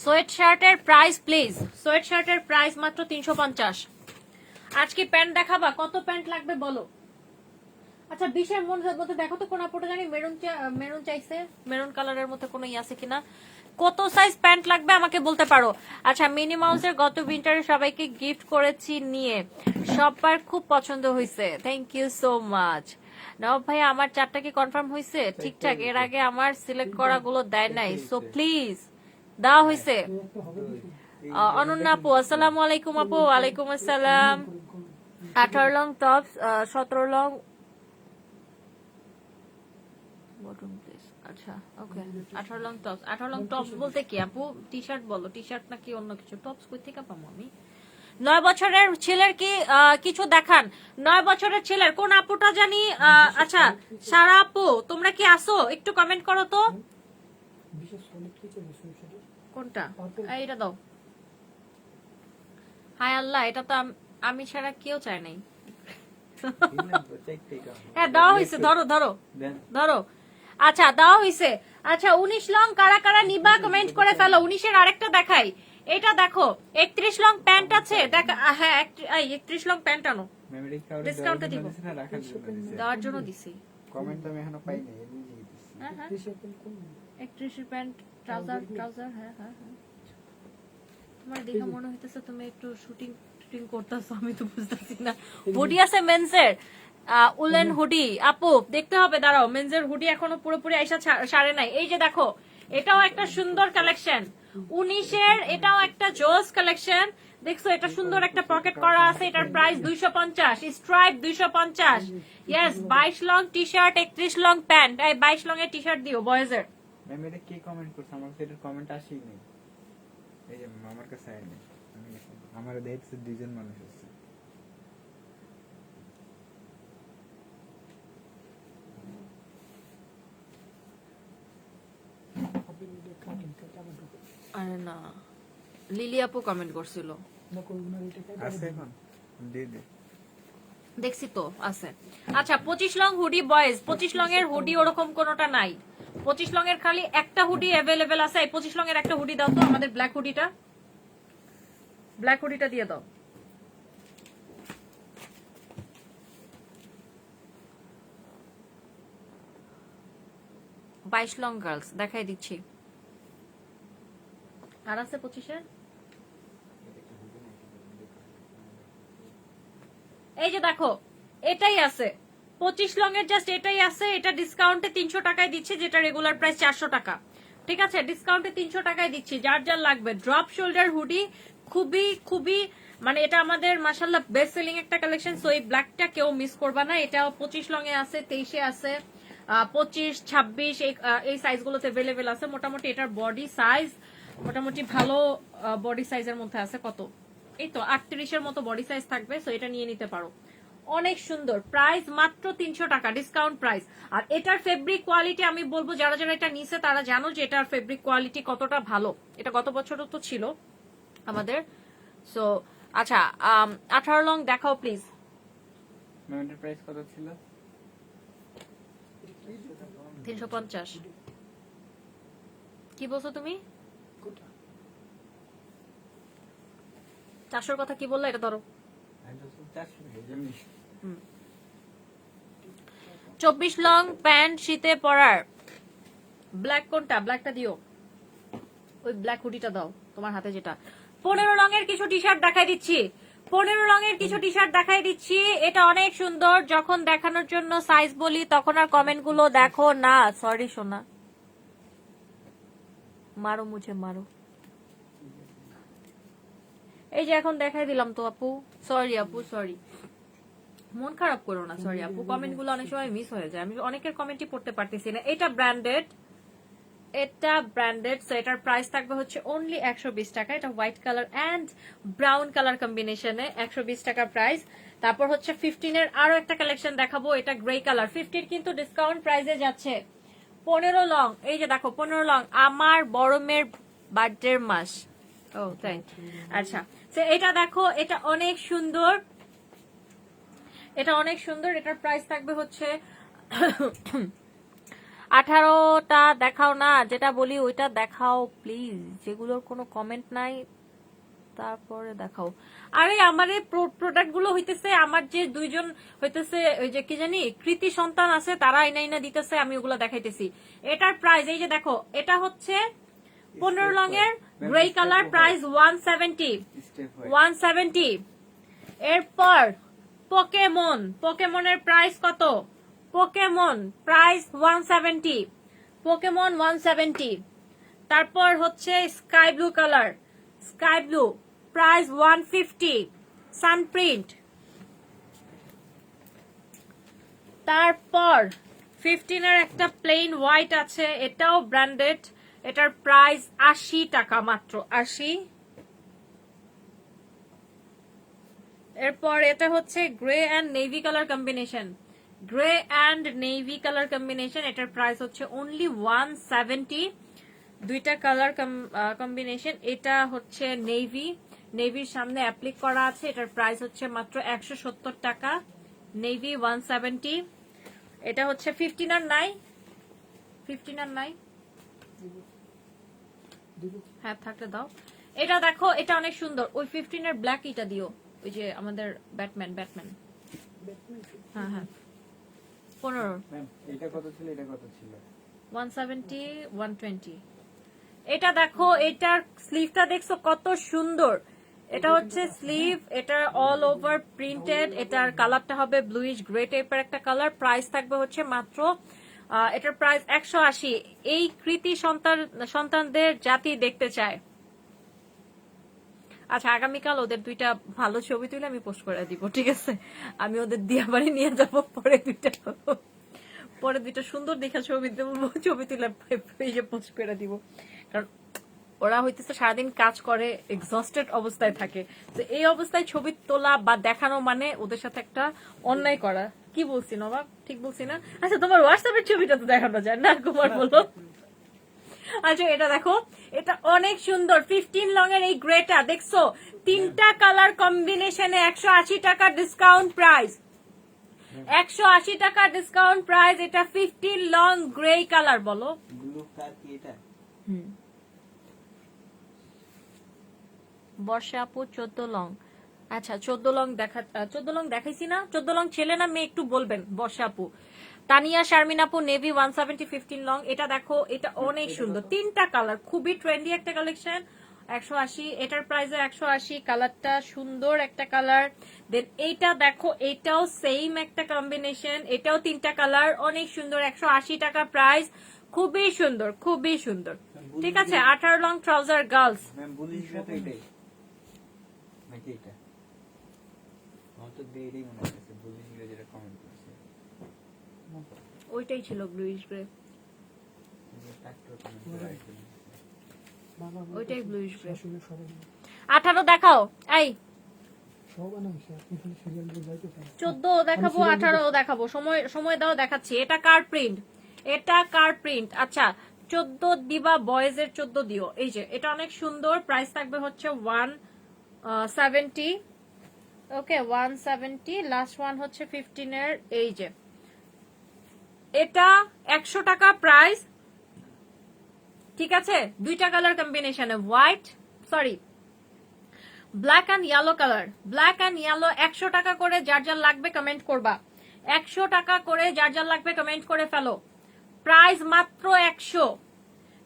সোয়েট শার্টের প্রাইস প্লিজ, সোয়েট শার্টের প্রাইস মাত্র 350। আজকে প্যান্ট দেখাবা, কত প্যান্ট লাগবে বলো? আচ্ছা 20-এর মধ্যে দেখো তো কোন আপুটা জানি মেরুন চাইছে, মেরুন কালারের মধ্যে কোনো আছে কিনা। কত সাইজ প্যান্ট লাগবে আমাকে বলতে পারো। আচ্ছা মিনি মাউসের গত উইন্টারে সবাইকে গিফট করেছি নিয়ে, সবার খুব পছন্দ হয়েছে, থ্যাংক ইউ সো মাচ। নবাব ভাই আমার 4টা কি কনফার্ম হয়েছে ঠিকঠাক? এর আগে আমার সিলেক্ট করা গুলো দেয় নাই, সো প্লিজ দেওয়া হয়েছে। অনন্যা আপু আসসালামু আলাইকুম। আপু ওয়ালাইকুম আসসালাম। 18 long tops, 17 long bottom please. আচ্ছা ওকে, 18 লং টপস। 18 লং টপস বলতে কি আপু? টি শার্ট বলো, টি শার্ট নাকি অন্য কিছু? টপস কই থেকে পাবো আমি? 9 বছরের ছেলের কি কিছু দেখান? 9 বছরের ছেলের কোন আপুটা জানি? আচ্ছা সারা আপু তোমরা কি আসো? একটু কমেন্ট করো তো। বিশেষ অনেক কিছু সমস্যা। কোনটা? এইটা দাও। হায় আল্লাহ, এটা তো আমি ছাড়া কেউ চায় নাই। হ্যাঁ দেওয়া হয়েছে, ধরো ধরো ধরো। আচ্ছা দেওয়া হয়েছে। আচ্ছা 19 লং কারা কারা নিবা কমেন্ট করে ফেলো। 19-এর আরেকটা দেখাই, এটা দেখো 31 লং প্যান্ট আছে, হ্যাঁ 31 লং প্যান্ট আনো, ডিসকাউন্টে দিব, দেওয়ার জন্য দিছি। কমেন্ট আমি এখনো পাই নাই, নিজেই দিছি। হ্যাঁ হ্যাঁ 31 প্যান্ট, ট্রাউজার ট্রাউজার, হ্যাঁ হ্যাঁ হ্যাঁ। তোমার দেখে মনে হইতেছে তুমি একটু শুটিং করতেছো, আমি তো বুঝতেছি না। হুডি আছে মেন্সের, উলেন হুডি আপু দেখতে হবে, দাঁড়াও। মেন্সের হুডি এখনো পুরোপুরি আইসা সারে নাই। এই যে দেখো, এটাও একটা সুন্দর কালেকশন 19-এর, এটাও একটা জোস কালেকশন। দেখছো এটা সুন্দর একটা পকেট করা আছে, এটার price 250, stripe 250। Yes 22 long T shirt, 31 long pant. এই 22 লং এর টি শার্ট দিও বয়েজের। ম্যাম এটা কি কমেন্ট করছে? আমার কাছে এটার কমেন্ট আসেই নাই। এই যে আমার কাছে আয় নাই, আমার দেখছে দুইজন মানুষ আছে। আরে না, লিলি আপু কমেন্ট করছিল, আছে এখন দিয়ে দে। দেখছি তো আছে। আচ্ছা 25 লং হুডি বয়েজ, 25 লং এর হুডি ওরকম কোনোটা নাই। 25 লং এর খালি একটা হুডি অ্যাভেলেবেল আছে। এই 25 লং এর একটা হুডি দাও তো, আমাদের ব্ল্যাক হুডিটা, ব্ল্যাক হুডিটা দিয়ে দাও। বাইশ লং গার্লস দেখাই দিচ্ছি। আর আছে 25-এর, এই যে দেখো এটাই আছে 25 লং এর, জাস্ট এটাই আছে। এটা ডিসকাউন্টে 300 টাকায় দিচ্ছি, যেটা রেগুলার প্রাইস 400 টাকা। ঠিক আছে, ডিসকাউন্টে 300 টাকায় দিচ্ছি। যার যার লাগবে ড্রপ শোল্ডার হুডি, খুবই খুবই মানে এটা আমাদের মাশাআল্লাহ বেস্ট সেলিং একটা কালেকশন। সো এই ব্ল্যাকটা কেউ মিস করবা না। এটা 25 লং এ আছে, 23-এ আছে, 25, 26 এই সাইজগুলোতে अवेलेबल আছে। মোটামুটি এটার বডি সাইজ মোটামুটি ভালো বডি সাইজের মধ্যে আছে। কত? এই তো 38-এর মতো বডি সাইজ থাকবে। সো এটা নিয়ে নিতে পারো, অনেক সুন্দর। প্রাইস মাত্র 300 টাকা, ডিসকাউন্ট প্রাইস। আর এটার ফেব্রিক কোয়ালিটি আমি বলবো, যারা যারা এটা নিছে তারা জানো যে এটার ফেব্রিক কোয়ালিটি কতটা ভালো। এটা গত বছরও তো ছিল আমাদের। সো আচ্ছা 18 লং দেখাও প্লিজ। ম্যামের প্রাইস কত ছিল? 350। কি বলছো তুমি? 400-র কথা কি বললা? এটা ধরো। 24 লং প্যান্ট শীতে পরার, ব্ল্যাক কোনটা? ব্ল্যাকটা দিও, ওই ব্ল্যাক হুডিটা দাও তোমার হাতে যেটা। 15 লং এর কিছু টি শার্ট দেখাই দিচ্ছি, 15 লং এর কিছু টি শার্ট দেখাই দিচ্ছি। এটা অনেক সুন্দর। যখন দেখানোর জন্য সাইজ বলি তখন আর কমেন্ট গুলো দেখো না। সরি সোনা, মারো মুঝে মারো। এই যে এখন দেখাই দিলাম তো আপু, সরি আপু সরি, মন খারাপ করো না। সরি আপু, কমেন্ট গুলো অনেক সময় মিস হয়ে যায়, আমি অনেকের কমেন্টই পড়তে পারতেছি না। এটা ব্র্যান্ডেড, এটা ব্র্যান্ডেড। সো এটার প্রাইস থাকবে হচ্ছে অনলি 120 টাকা। এটা white colour and brown colour কম্বিনেশনে 120 টাকা প্রাইস। তারপর হচ্ছে 15-এর আরো একটা কালেকশন দেখাবো, এটা গ্রে কালার। 15 কিন্তু ডিসকাউন্ট প্রাইসে যাচ্ছে। 15 লং, এই যে দেখো 15 লং, আমার বড় মেয়ের বার্থডের মাস, ও তাই, আচ্ছা। তো এটা দেখো, এটা অনেক সুন্দর, এটা অনেক সুন্দর। এটার প্রাইস থাকবে হচ্ছে 18টা দেখাও না, যেটা বলি ওইটা দেখাও প্লিজ, যেগুলোর কোনো কমেন্ট নাই তারপরে দেখাও। আরে আমার এই প্রোডাক্ট গুলো হইতেছে, আমার যে দুইজন হইতেছে ওই যে কি জানি কৃতি সন্তান আছে, তারা আইনা দিতেছে, আমি ওগুলো দেখাইতেছি। এটার প্রাইস এই যে দেখো, এটা হচ্ছে 15 লং এর গ্রে কালার, প্রাইস 170। স্টেপ 170। এরপর পোকেমন, পোকেমনের প্রাইস কত? Pokemon price 170, Pokemon 170। তারপর হচ্ছে sky blue colour, sky blue price 150, সানপ্রিন্ট। তারপর 15 এর একটা প্লেন হোয়াইট আছে, এটাও ব্র্যান্ডেড, এটার প্রাইস 80 টাকা মাত্র, 80। এরপর এটা হচ্ছে grey and navy colour combination, grey and navy colour combination, এটার প্রাইস হচ্ছে অনলি 170। দুইটা কালার কম্বিনেশন, এটা হচ্ছে নেভি, নেভির সামনে অ্যাপ্লিক করা আছে, এটার প্রাইস হচ্ছে মাত্র 170 টাকা, নেভি 170। এটা হচ্ছে 15 আর নাই, 15 আর নাই, হ্যাঁ থাকলে দাও। এটা দেখো, এটা অনেক সুন্দর, ওই 15 এর ব্ল্যাক এটা দিও, ওই যে আমাদের ব্যাটম্যান, ব্যাটম্যান, হ্যাঁ হ্যাঁ 15। ম্যাম এটা কত ছিল, এটা কত ছিল? 170, 120। এটা দেখো, এটার স্লিভটা দেখছো কত সুন্দর, এটা হচ্ছে স্লিভ, এটা অল ওভার প্রিন্টেড, এটার কালারটা হবে ব্লুইশ গ্রে টাইপের একটা কালার, প্রাইস থাকবে হচ্ছে মাত্র এটার প্রাইস 180। এই কৃতি সন্তানদের জাতি দেখতে চায়। আচ্ছা, আগামীকাল ওদের দুইটা ভালো ছবি তুলে আমি পোস্ট করে দিব, ঠিক আছে? আমি ওদের দিয়া বাড়ি নিয়ে যাব, পরে দুইটা সুন্দর দেখা ছবি দেবো, ছবি তুলে পেজে পোস্ট করে দিব। কারণ ওরা হইতেছে সারাদিন কাজ করে, এক্সস্টেড অবস্থায় থাকে, তো এই অবস্থায় ছবি তোলা বা দেখানো মানে ওদের সাথে একটা অন্যায় করা। কি বলছি নবাব, ঠিক বলছি না? আচ্ছা, তোমার হোয়াটসঅ্যাপের ছবিটা তো দেখানো যায় না, কুমার বলো। আচ্ছা, এটা দেখো, এটা অনেক সুন্দর, 15 লং এর এই গ্রেটা দেখছো, তিনটা কালার কম্বিনেশনে 180 টাকা ডিসকাউন্ট প্রাইস, 180 টাকা ডিসকাউন্ট প্রাইস। এটা 15 লং গ্রে কালার, বলো ব্লু কার কি এটা? বর্ষা আপু 14 লং, আচ্ছা 14 লং 14 লং দেখাইছি না? 14 লং ছেলে না মেয়ে একটু বলবেন বর্ষা আপু। তানিয়া শারমিন আপু নেভি 170, 15 লং। এটা দেখো, এটা অনেক সুন্দর, তিনটা কালার, খুবই ট্রেন্ডি একটা কালেকশন, 180। এটার প্রাইস 180, কালারটা সুন্দর একটা কালার। দেন এইটা দেখো, এটাও সেম একটা কম্বিনেশন, এটাও তিনটা কালার, অনেক সুন্দর, 180 টাকা প্রাইস, খুবই সুন্দর, খুবই সুন্দর। ঠিক আছে, 18 লং ট্রাউজার গার্লস। ম্যাম বুলিশটা তো এটাই নাকি? এটা আমার তো দেইরই মনে হচ্ছে, বুলিশটা যেটা কমেন্ট করছে ওইটাই ছিল ব্লুইশ গ্রে, ট্রাক্টর কমেন্ট করে আইছিল। ওইটাই ব্লুইশ গ্রে। আসলে সবাই 18 দেখাও, এই সবাই না হইছে, আপনি খালি সিরিয়াল দিয়ে যাইতে চান। 14 দেখাবো, 18 দেখাবো, সময় দাও, দেখাচ্ছি। এটা কার প্রিন্ট, এটা কার প্রিন্ট। আচ্ছা, 14 দিবা, বয়েজ এর 14 দিও। এই যে এটা অনেক সুন্দর, প্রাইস থাকবে হচ্ছে 170। ওকে, 170। লাস্ট ওয়ান হচ্ছে 15 এর, এই যে এটা 100 টাকা প্রাইস, ঠিক আছে? দুইটা কালার কম্বিনেশনে, white, sorry black and yellow colour, black and yellow. 100 টাকা করে, যার যার লাগবে কমেন্ট করবা, 100 টাকা করে যার যার লাগবে কমেন্ট করে ফেলো। প্রাইস মাত্র 100,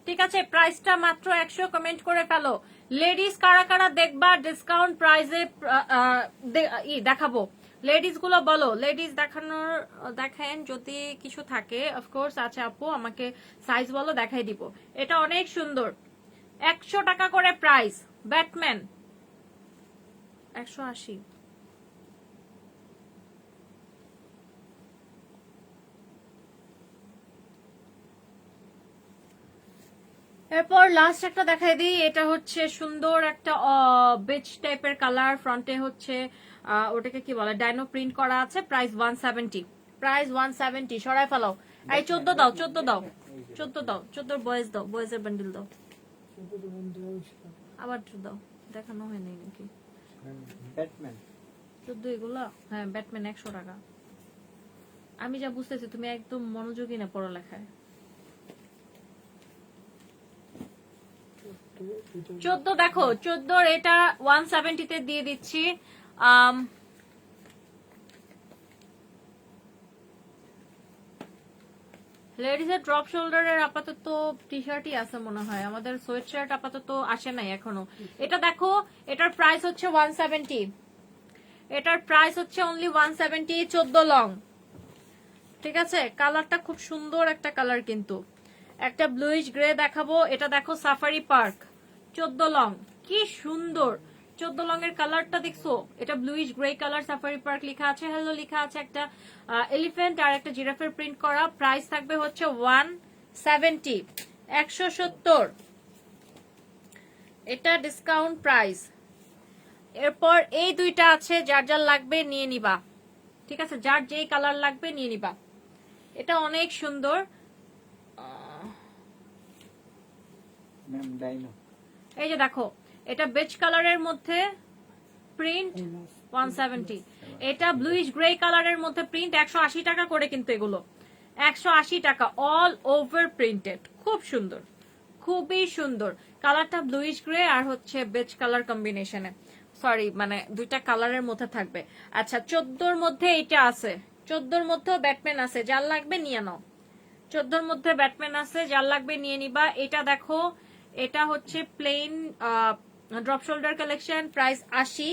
ঠিক আছে? প্রাইসটা মাত্র 100, কমেন্ট করে ফেলো। লেডিস কারা কারা দেখবা ডিসকাউন্ট প্রাইসে দেখাবো, লেডিস গুলো বলো, লেডিস দেখানোর দেখেন যদি কিছু থাকে, অফকোর্স আছে আপু, আমাকে সাইজ বলো, দেখাই দিব। এটা অনেক সুন্দর, 100 টাকা করে প্রাইস, ব্যাটম্যান 180। এরপর লাস্ট একটা দেখাই দিই, এটা হচ্ছে সুন্দর একটা বেজ টাইপের কালার, ফ্রন্টে হচ্ছে ওটাকে কি বলে, ডাইনো প্রিন্ট করা আছে, প্রাইস 170, প্রাইস 170। সরাই ফেলাও, এই 14 দাও, 14 দাও, 14 দাও, 14 বয়েজ দাও, বয়েজের বান্ডিল দাও। আবার দাও, দেখানো হয়নি নাকি? ব্যাটম্যান 14 এগুলো? হ্যাঁ, ব্যাটম্যান 100 টাকা। আমি যা বুঝতেছি তুমি একদম মনোযোগী না পড়ালেখায়। 14 দেখো, 14 এটা 170 তে দিয়ে দিচ্ছি। লেডিস এর ড্রপ শোল্ডারের আপাতত টি শার্টই আছে মনে হয়, আমাদের সোয়েট শার্ট আপাতত আসে নাই এখনো। এটা দেখো, এটার প্রাইস হচ্ছে 170, এটার প্রাইস হচ্ছে অনলি 170, 14 লং। ঠিক আছে, কালারটা খুব সুন্দর একটা কালার, কিন্তু একটা ব্লুইশ গ্রে দেখাবো। এটা দেখো সাফারি পার্ক, 14 লং, কি সুন্দর 14 লং এর কালারটা দেখছো? এটা bluish grey colour, safari park লেখা আছে, হ্যালো লেখা আছে, একটা এলিফ্যান্ট আর একটা জিরাফের প্রিন্ট করা। প্রাইস থাকবে হচ্ছে 170, 170। এটা ডিসকাউন্ট প্রাইস। এরপর এই দুইটা আছে, যার যার লাগবে নিয়ে নিবা। ঠিক আছে, যার যেই কালার লাগবে নিয়ে নিবা। এটা অনেক সুন্দর। ম্যাম ডাইনো এই যে দেখো, এটা বেজ কালারের মধ্যে প্রিন্ট 170, এটা ব্লুইশ গ্রে কালারের মধ্যে প্রিন্ট 180 টাকা করে, কিন্তু এগুলো 180 টাকা, অল ওভার প্রিন্টেড। খুব সুন্দর, খুবই সুন্দর কালারটা, ব্লুইশ গ্রে আর হচ্ছে বেজ কালার কম্বিনেশনে, সরি মানে দুইটা কালারের মধ্যে থাকবে। আচ্ছা, 14 মধ্যে এটা আছে, 14 মধ্যেও ব্যাটম্যান আছে, যার লাগবে নিয়ে নাও। 14 মধ্যে ব্যাটম্যান আছে, যার লাগবে নিয়ে নিবা। এটা দেখো, এটা হচ্ছে plain drop shoulder collection, price 80।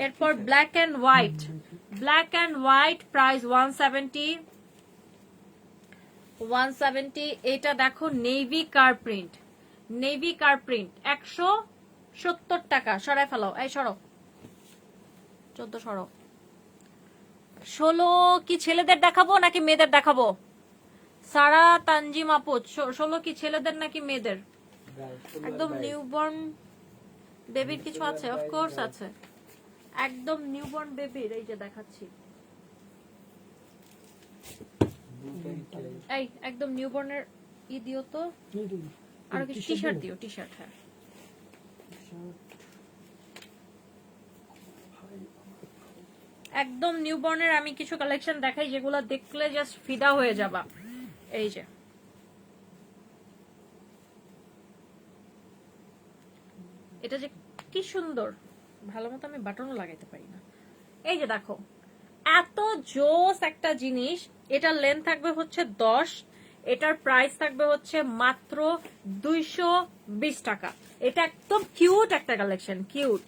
এরপর black and white, black and white price 170, 170। এটা দেখো navy car print, navy car print 170 টাকা। সরাই ফেলাও, এই সরো, 14 সরো। 16 কি ছেলেদের দেখাবো নাকি মেয়েদের দেখাবো? সারা তানজিম আপু, 16 কি ছেলেদের নাকি মেয়েদের? একদম নিউবর্ন বেবির কিছু আছে? অফকোর্স আছে, একদম নিউবর্ন বেবির। এই যে দেখাচ্ছি, এই একদম নিউবর্নের ই দিও তো, আর কিছু টি শার্ট দিও, টি শার্ট। হ্যাঁ, একদম নিউবর্নের আমি কিছু কালেকশন দেখাই যেগুলো দেখলে জাস্ট ফিদা হয়ে যাবা। এই যে এটা যে কি সুন্দর, ভালো মতো আমি বাটনও লাগাইতে পারি না। এই যে দেখো, এত জোস একটা জিনিস। এটার লেন্থ থাকবে হচ্ছে 10, এটার প্রাইস থাকবে হচ্ছে মাত্র 220 টাকা। এটা একদম কিউট একটা কালেকশন, কিউট,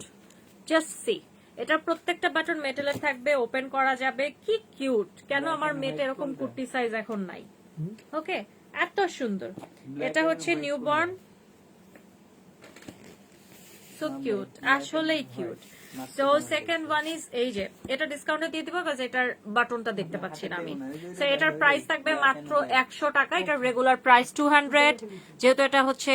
জাস্ট সি। এটা প্রত্যেকটা বাটন মেটালের থাকবে, ওপেন করা যাবে, কি কিউট। কেন আমার মেয়েটা এরকম কুর্তি সাইজ এখন নাই? ওকে, এত সুন্দর। এটা হচ্ছে নিউবর্ন, সো কিউট, আসলেই কিউট। তো সেকেন্ড ওয়ান ইজ এই যে, এটা ডিসকাউন্টে দিয়ে দিব কারণ এটার বাটনটা দেখতে পাচ্ছি না আমি। সো এটার প্রাইস থাকবে মাত্র 100 টাকা। এটার রেগুলার প্রাইস 200, যেহেতু এটা হচ্ছে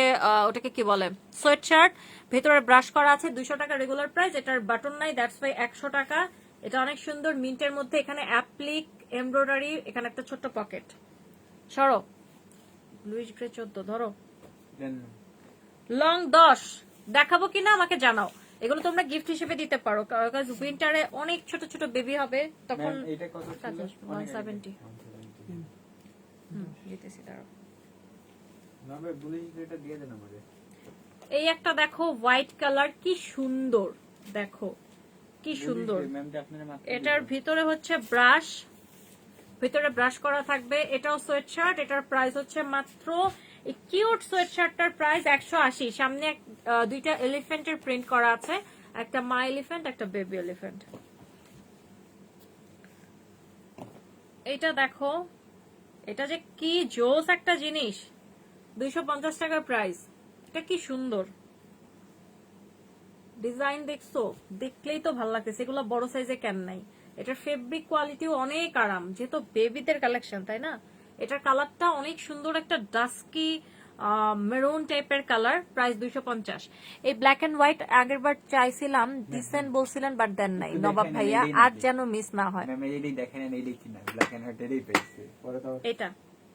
ওটাকে কি বলে, সোয়েট শার্ট, ভেতরে ব্রাশ করা আছে। 200 টাকা রেগুলার প্রাইস, এটার বাটন নাই, দ্যাটস ওয়াই 100 টাকা। এটা অনেক সুন্দর, মিন্টের মধ্যে, এখানে অ্যাপ্লিক এমব্রয়ডারি, এখানে একটা ছোট্ট পকেট। সরো, লুইস গ্রে 14 ধরো, লং 10 দেখাবো কিনা আমাকে জানাও। এগুলো তোমরা গিফট হিসেবে দিতে পারো, কারণ উইন্টারে অনেক ছোট ছোট বেবি হবে তখন। এটা কত ছিল? 170। দিতেছি, দাঁড়াও। নবে ব্লুইশ গ্রেটা দিয়ে দেন আমাকে। এই একটা দেখো, হোয়াইট কালার, কি সুন্দর, দেখো কি সুন্দর। এটার ভিতরে হচ্ছে ব্রাশ, ভিতরে ব্রাশ করা থাকবে। এটাও সোয়েট শার্ট, এটার প্রাইস হচ্ছে মাত্র, এই কিউট সোয়েট শার্টটার প্রাইস 180। সামনে দুইটা এলিফ্যান্টের প্রিন্ট করা আছে, একটা মা এলিফ্যান্ট, একটা বেবি এলিফ্যান্ট। এটা দেখো, এটা যে কি জোস একটা জিনিস, 250 টাকার প্রাইস। এটা কি সুন্দর ডিজাইন, দেখছো? দেখলেই তো ভালো লাগতেছে। এগুলো বড় সাইজে কেন নাই? এটার ফেব্রিক কোয়ালিটিও অনেক আরাম, যেহেতু বেবিদের কালেকশন, তাই না? এটার কালারটা অনেক সুন্দর, একটা ডাস্কি মেরুন টাইপের কালার, প্রাইস 250। এই ব্ল্যাক এন্ড হোয়াইট আগের বার চাইছিলাম, দিছেন বলছিলেন, বাট দেন নাই নবাব ভাইয়া, আজ যেন মিস না হয়। ম্যাম এইটাই দেখেন, এইটাই কিনা ব্ল্যাক এন্ড হোয়াইট এরই পেয়েছে, পরে তো এটা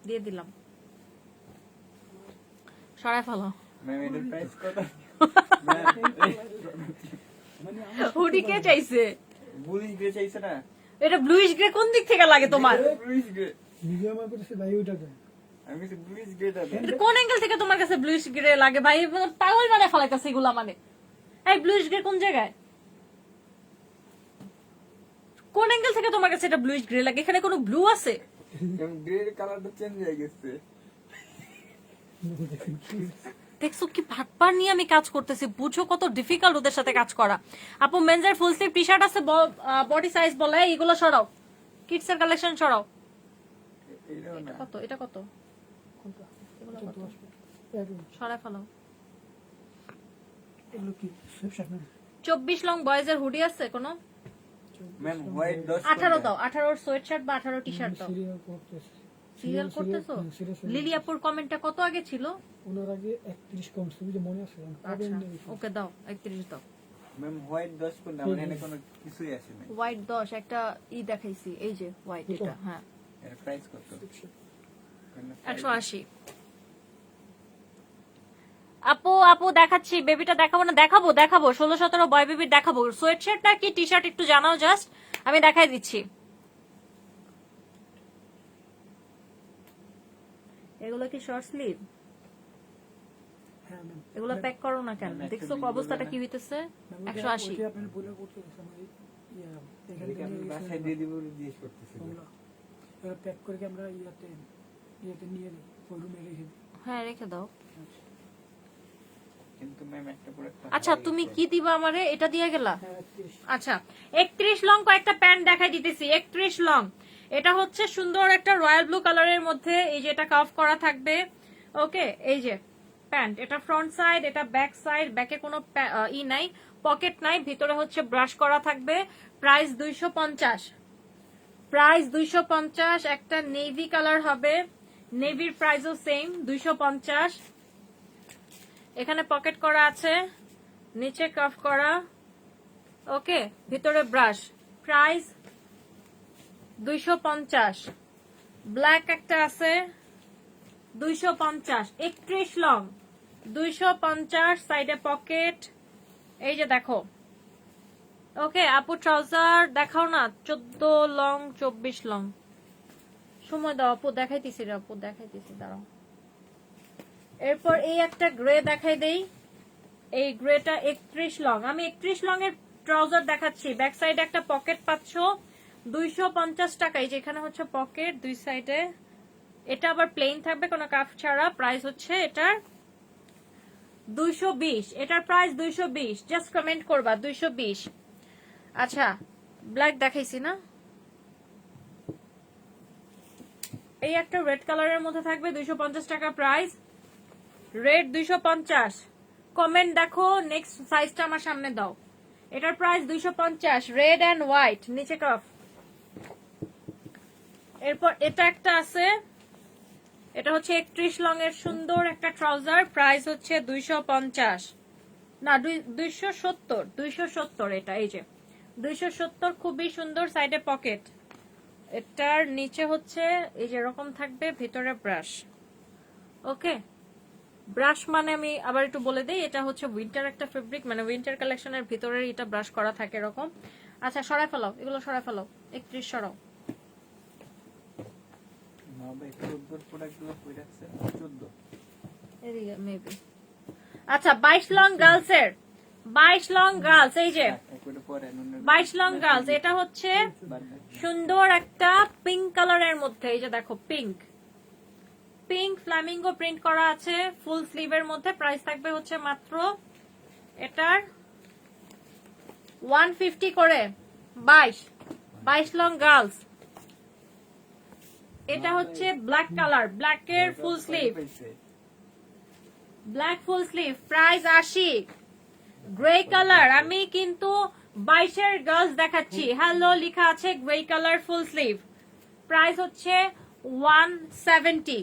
দিয়ে দিলাম, সরাই ফেলো। ম্যাম এটার প্রাইস কত? মানে আমার হুডি কে চাইছে? বুলিশ গ্রে চাইছে না? এটা ব্লুইশ গ্রে কোন দিক থেকে লাগে তোমার? Bluish grey. ভিডিও আমার করতেছে ভাই ওইটা দেন। আমি বলছি ব্লুইশ গ্রেটা দেন। এটা কোন অ্যাঙ্গেল থেকে তোমার কাছে ব্লুইশ গ্রে লাগে ভাই? পাগল মানে ফলাইতাছে এগুলা মানে। এই ব্লুইশ গ্রে কোন জায়গায়? কোন অ্যাঙ্গেল থেকে তোমার কাছে এটা ব্লুইশ গ্রে লাগে? এখানে কোনো ব্লু আছে? গ্রে কালারটা চেঞ্জ হয়ে গেছে। দেখছো কি ভাটপার নিয়ে আমি কাজ করতেছি, বুঝো কত ডিফিকাল্ট ওদের সাথে কাজ করা। আপু মেনজের ফুল স্লিভ টি শার্ট আছে, বডি সাইজ বলে, এগুলো সরাও, কিডস এর কালেকশন সরাও। এইটাও না। কত এটা কত? কোনটা? এগুলো কত? 14 আসবে। এরকম। সরাই ফেলাও। এগুলো কি সুপশাট না? 24 লং বয়েজ এর হুডি আছে কোনো? ম্যাম হোয়াইট 10 18 দাও, 18 সোয়েট শার্ট বা 18 টি শার্ট দাও। সিরিয়াল করতেছে। সিরিয়াল করতেছো? সিরিয়াল। লিলি আপুর কমেন্টটা কত আগে ছিল? ওনার আগে 31 কম ছিল যে মনে আছে? আচ্ছা ওকে দাও, 31 দাও। ম্যাম হোয়াইট 10 কোন আমার এখানে কোনো কিছুই আসে না। হোয়াইট 10 একটা দেখাইছি, এই যে হোয়াইট এটা, হ্যাঁ এর প্রাইস কত? 180। আপু দেখাচ্ছি, বেবিটা দেখাবো না? দেখাবো 16-17 বয় বেবির দেখাবো। সোয়েট শার্ট না কি টি শার্ট একটু জানাও জাস্ট, আমি দেখাই দিচ্ছি। এগুলো কি শর্ট স্লিভ? হ্যাঁ ম্যাম। এগুলো প্যাক করো না কেন? ম্যাম, দেখছো একটা অবস্থাটা video কি হইতেছে? ম্যাম, 180। ওইটা আপনি বলে করতেছে আমার ইয়া এখান এদিকে আমি থেকে বাসায় দিয়ে দিব বলে জিজ্ঞেস করতেছি। এবার প্যাক করে কি আমরা ইয়াতে নিয়ে যাই, ওই রুমে রেখে দিই। হ্যাঁ রেখে দাও। কিন্তু ম্যাম একটা প্রোডাক্ট আচ্ছা তুমি কি দিবা আমারে? এটা দিয়ে গেলা? হ্যাঁ 31। আচ্ছা 31 লং কয়েকটা প্যান্ট দেখাই দিতেছি। 31 লং, এটা হচ্ছে সুন্দর একটা রয়্যাল ব্লু কালারের মধ্যে, এই যে এটা কাফ করা থাকবে। ওকে, এই যে প্যান্ট, এটা ফ্রন্ট সাইড, এটা ব্যাক সাইড, ব্যাকে কোনো নাই, পকেট নাই, ভিতরে হচ্ছে ব্রাশ করা থাকবে। প্রাইস 250। প্রাইস 250। একটা নেভি কালার হবে, নেভির প্রাইসও সেম 250। এখানে পকেট করা আছে, নিচে কাফ করা, ওকে, ভিতরে ব্রাশ। প্রাইস 250। ব্ল্যাক একটা আছে 250। 31 লং 250, সাইডে পকেট, এই যে দেখো। ওকে আপু ট্রাউজার দেখাও না, 14 লং 24 লং। সময় দাও আপু, দেখাইতেছি রে আপু, দেখাইতেছি, দাঁড়াও। এরপর এই একটা গ্রে দেখাই দেই, এই গ্রেটা 31 লং। আমি 31 লং এর ট্রাউজার দেখাচ্ছি, ব্যাক সাইডে একটা পকেট পাচ্ছ 250 টাকায়, যেখানে হচ্ছে পকেট দুই সাইডে। এটা আবার প্লেন থাকবে, কোনো কাফ ছাড়া। প্রাইস হচ্ছে এটার 220। এটার প্রাইস 220, জাস্ট কমেন্ট করবা 220। আচ্ছা ব্ল্যাক দেখাইছি না? এই একটা রেড কালারের মধ্যে থাকবে 250 টাকা প্রাইস, রেড 250। কমেন্ট দেখো, নেক্সট সাইজটা আমার সামনে দাও। এটার প্রাইস 250, রেড এন্ড হোয়াইট, নিচে কাফ। এরপর এটা একটা আছে, এটা হচ্ছে 31 লং এর সুন্দর একটা ট্রাউজার, প্রাইস হচ্ছে 250 না 270। এটা এই যে 270, খুবই সুন্দর, সাইডে পকেট। এটার নিচে হচ্ছে এই যে এরকম থাকবে, ভিতরে ব্রাশ। ওকে, ব্রাশ মানে আমি আবার একটু বলে দেই, এটা হচ্ছে উইন্টার একটা ফেব্রিক, মানে উইন্টার কালেকশনের ভিতরে এটা ব্রাশ করা থাকে এরকম। আচ্ছা সরাই ফেলাও, এগুলো সরাই ফেলাও, 31 সরাও। না ভাই 14 প্রোডাক্টগুলো কই রাখছে? 14 এদিকে মেবি। আচ্ছা 22 লং গার্লস এর, 22 লং গার্লস, এই যে একটু পরে 22 লং গার্লস। এটা হচ্ছে সুন্দর একটা পিঙ্ক কালারের মধ্যে, এই যে দেখো পিঙ্ক, পিঙ্ক ফ্ল্যামিঙ্গো প্রিন্ট করা আছে, ফুল স্লিভের মধ্যে। প্রাইস থাকবে হচ্ছে মাত্র এটার 150 করে। 22 লং গার্লস। এটা হচ্ছে ব্ল্যাক কালার, ব্ল্যাকের full sleeve, black full sleeve, price 80। Grey colour, আমি কিন্তু 22 এর গার্লস দেখাচ্ছি, হ্যালো লেখা আছে, grey colour full sleeve, price হচ্ছে 170।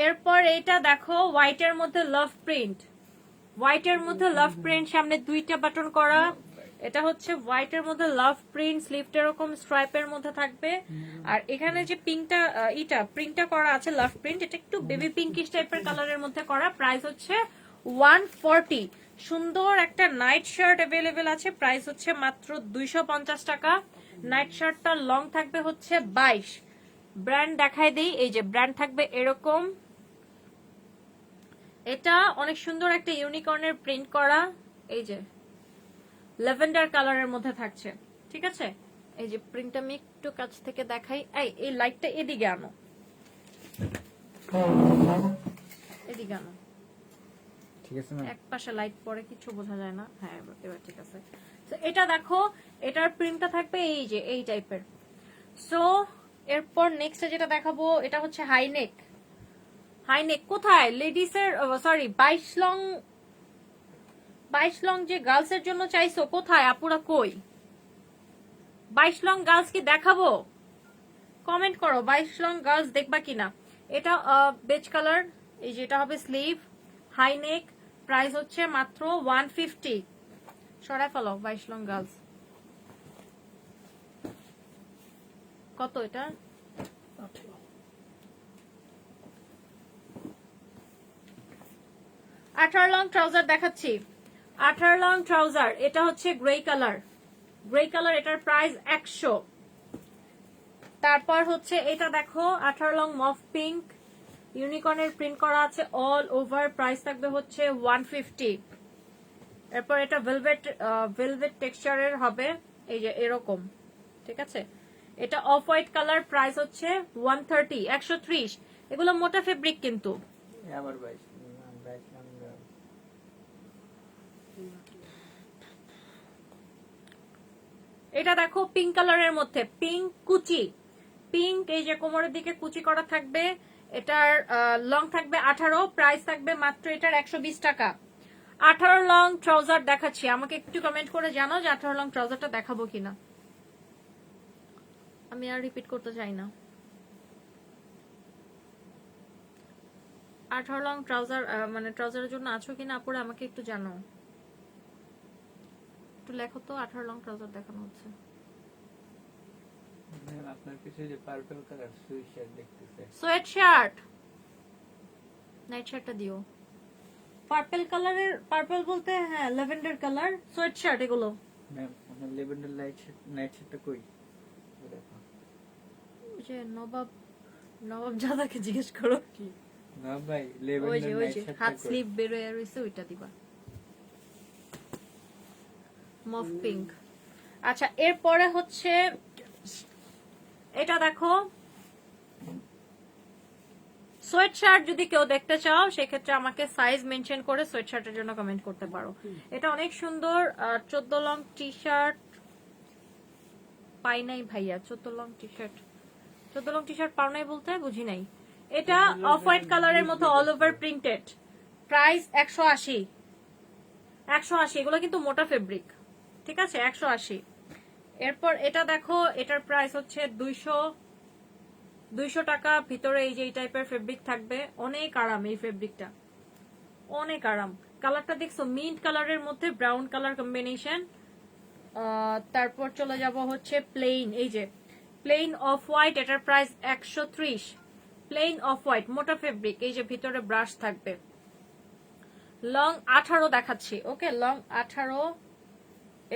এরপর এটা দেখো, হোয়াইটের মধ্যে লাভ প্রিন্ট, হোয়াইটের মধ্যে লাভ প্রিন্ট, সামনে দুইটা বাটন করা। এটা হচ্ছে হোয়াইটের মধ্যে লাভ প্রিন্ট, স্লিভটা এরকম স্ট্রাইপের মধ্যে থাকবে। আর এখানে যে পিঙ্কটা প্রিন্টটা করা আছে লাভ প্রিন্ট, এটা একটু বেবি পিঙ্কিশ টাইপের কালারের মধ্যে করা। প্রাইস হচ্ছে 140। সুন্দর একটা নাইট শার্ট অ্যাভেলেবেল আছে, প্রাইস হচ্ছে মাত্র 250 টাকা। নাইট শার্টটা লং থাকবে হচ্ছে 22। ব্র্যান্ড দেখাই দেই, এই যে ব্র্যান্ড থাকবে এরকম। এটা অনেক সুন্দর একটা ইউনিকর্নের প্রিন্ট করা, এই যে ল্যাভেন্ডার কালারের মধ্যে থাকছে, ঠিক আছে। এই যে প্রিন্টটা আমি একটু কাছ থেকে দেখাই, এই লাইটটা এদিকে আনো, এদিকে আনো, ঠিক আছে ম্যাম। এক পাশে লাইট পরে কিছু বোঝা যায় না। হ্যাঁ এবার ঠিক আছে। তো এটা দেখো, এটার প্রিন্টটা থাকবে এই যে এই টাইপের। সো এরপর নেক্সট যেটা দেখাবো এটা হচ্ছে হাইনেক। হাইনেক কোথায় লেডিস এর, সরি 22 লং যে গার্লস এর জন্য চাইছো, কোথায় আপুরা কই? 22 লং গার্লস কি দেখাবো? কমেন্ট করো 22 লং গার্লস দেখবা কিনা। এটা বেজ কালার, এই যেটা হবে স্লিভ, হাইনেক, প্রাইস হচ্ছে মাত্র 150। সরাই ফেলো 22 লং গার্লস। কত এটা? 18 লং ট্রাউজার দেখাচ্ছি। 18 লং ট্রাউজার, এটা হচ্ছে গ্রে কালার, গ্রে কালার, এটার প্রাইস 100। তারপর হচ্ছে এটা দেখো 18 লং মফ পিঙ্ক, ইউনিকর্নের প্রিন্ট করা আছে অল ওভার, প্রাইস থাকবে হচ্ছে 150। এরপর এটা ভেলভেট টেক্সচারের হবে, এই যে এরকম, ঠিক আছে। এটা অফ হোয়াইট কালার, প্রাইস হচ্ছে 130, 130। এগুলো মোটা ফেব্রিক কিন্তু। আবার 22 লং গার্লস। এটা দেখো পিঙ্ক কালারের মধ্যে, পিঙ্ক কুচি, পিঙ্ক, এই যে কোমরের দিকে কুচি করা থাকবে। এটার লং থাকবে 18, প্রাইস থাকবে মাত্র এটার 120 টাকা। 18 লং ট্রাউজার দেখাচ্ছি, আমাকে একটু কমেন্ট করে জানাও যে 18 লং ট্রাউজারটা দেখাবো কিনা, আমি আর রিপিট করতে চাই না। 18 লং ট্রাউজার মানে ট্রাউজারের জন্য আছো কিনা আপুরা আমাকে একটু জানাও, একটু লেখো তো। 18 লং ট্রাউজার দেখানো হচ্ছে। ম্যাম আপনার পিছনে যে পার্পল কালার সুইট শার্ট দেখতেছে। সোয়েট শার্ট, নাইট শার্টটা দিও। পার্পল কালারের, পার্পল বলতে হ্যাঁ ল্যাভেন্ডার কালার সোয়েট শার্ট এগুলো। ম্যাম আপনার লেভেন্ডার নাইট শার্টটা কই? ওই দেখো। ওই যে নবাব জাদাকে জিজ্ঞেস করো কি, না ভাই ওই যে লেভেন্ডার ওই নাইট যে শার্টটা হাত কই? স্লিভ বের হয়ে রইছে, ওইটা দিবা। মফ পিঙ্ক। আচ্ছা এরপরে হচ্ছে এটা দেখো সোয়েট শার্ট, যদি কেউ দেখতে চাও সেক্ষেত্রে আমাকে সাইজ মেনশন করে সোয়েট শার্টের জন্য কমেন্ট করতে পারো। এটা অনেক সুন্দর। 14 লং টি শার্ট পাই নাই ভাইয়া, 14 long T shirt, 14 long T shirt পাও নাই বলতে বুঝি নাই। এটা অফ হোয়াইট কালারের মতো অল ওভার প্রিন্টেড, প্রাইস 180, 180। এগুলো কিন্তু মোটা ফেব্রিক, ঠিক আছে, 180। এরপর এটা দেখো, এটার প্রাইস হচ্ছে 200 টাকা। ভিতরে এই যে এই টাইপের ফেব্রিক থাকবে, অনেক আরাম এই ফেব্রিকটা, অনেক আরাম। কালারটা দেখছো মিন্ট কালারের মধ্যে ব্রাউন কালার কম্বিনেশন। তারপর চলে যাব হচ্ছে প্লেন, এই যে প্লেন অফ হোয়াইট, এটার প্রাইস 130। প্লেন অফ হোয়াইট মোটা ফেব্রিক, এই যে ভিতরে ব্রাশ থাকবে। লং 18 দেখাচ্ছি, ওকে লং 18।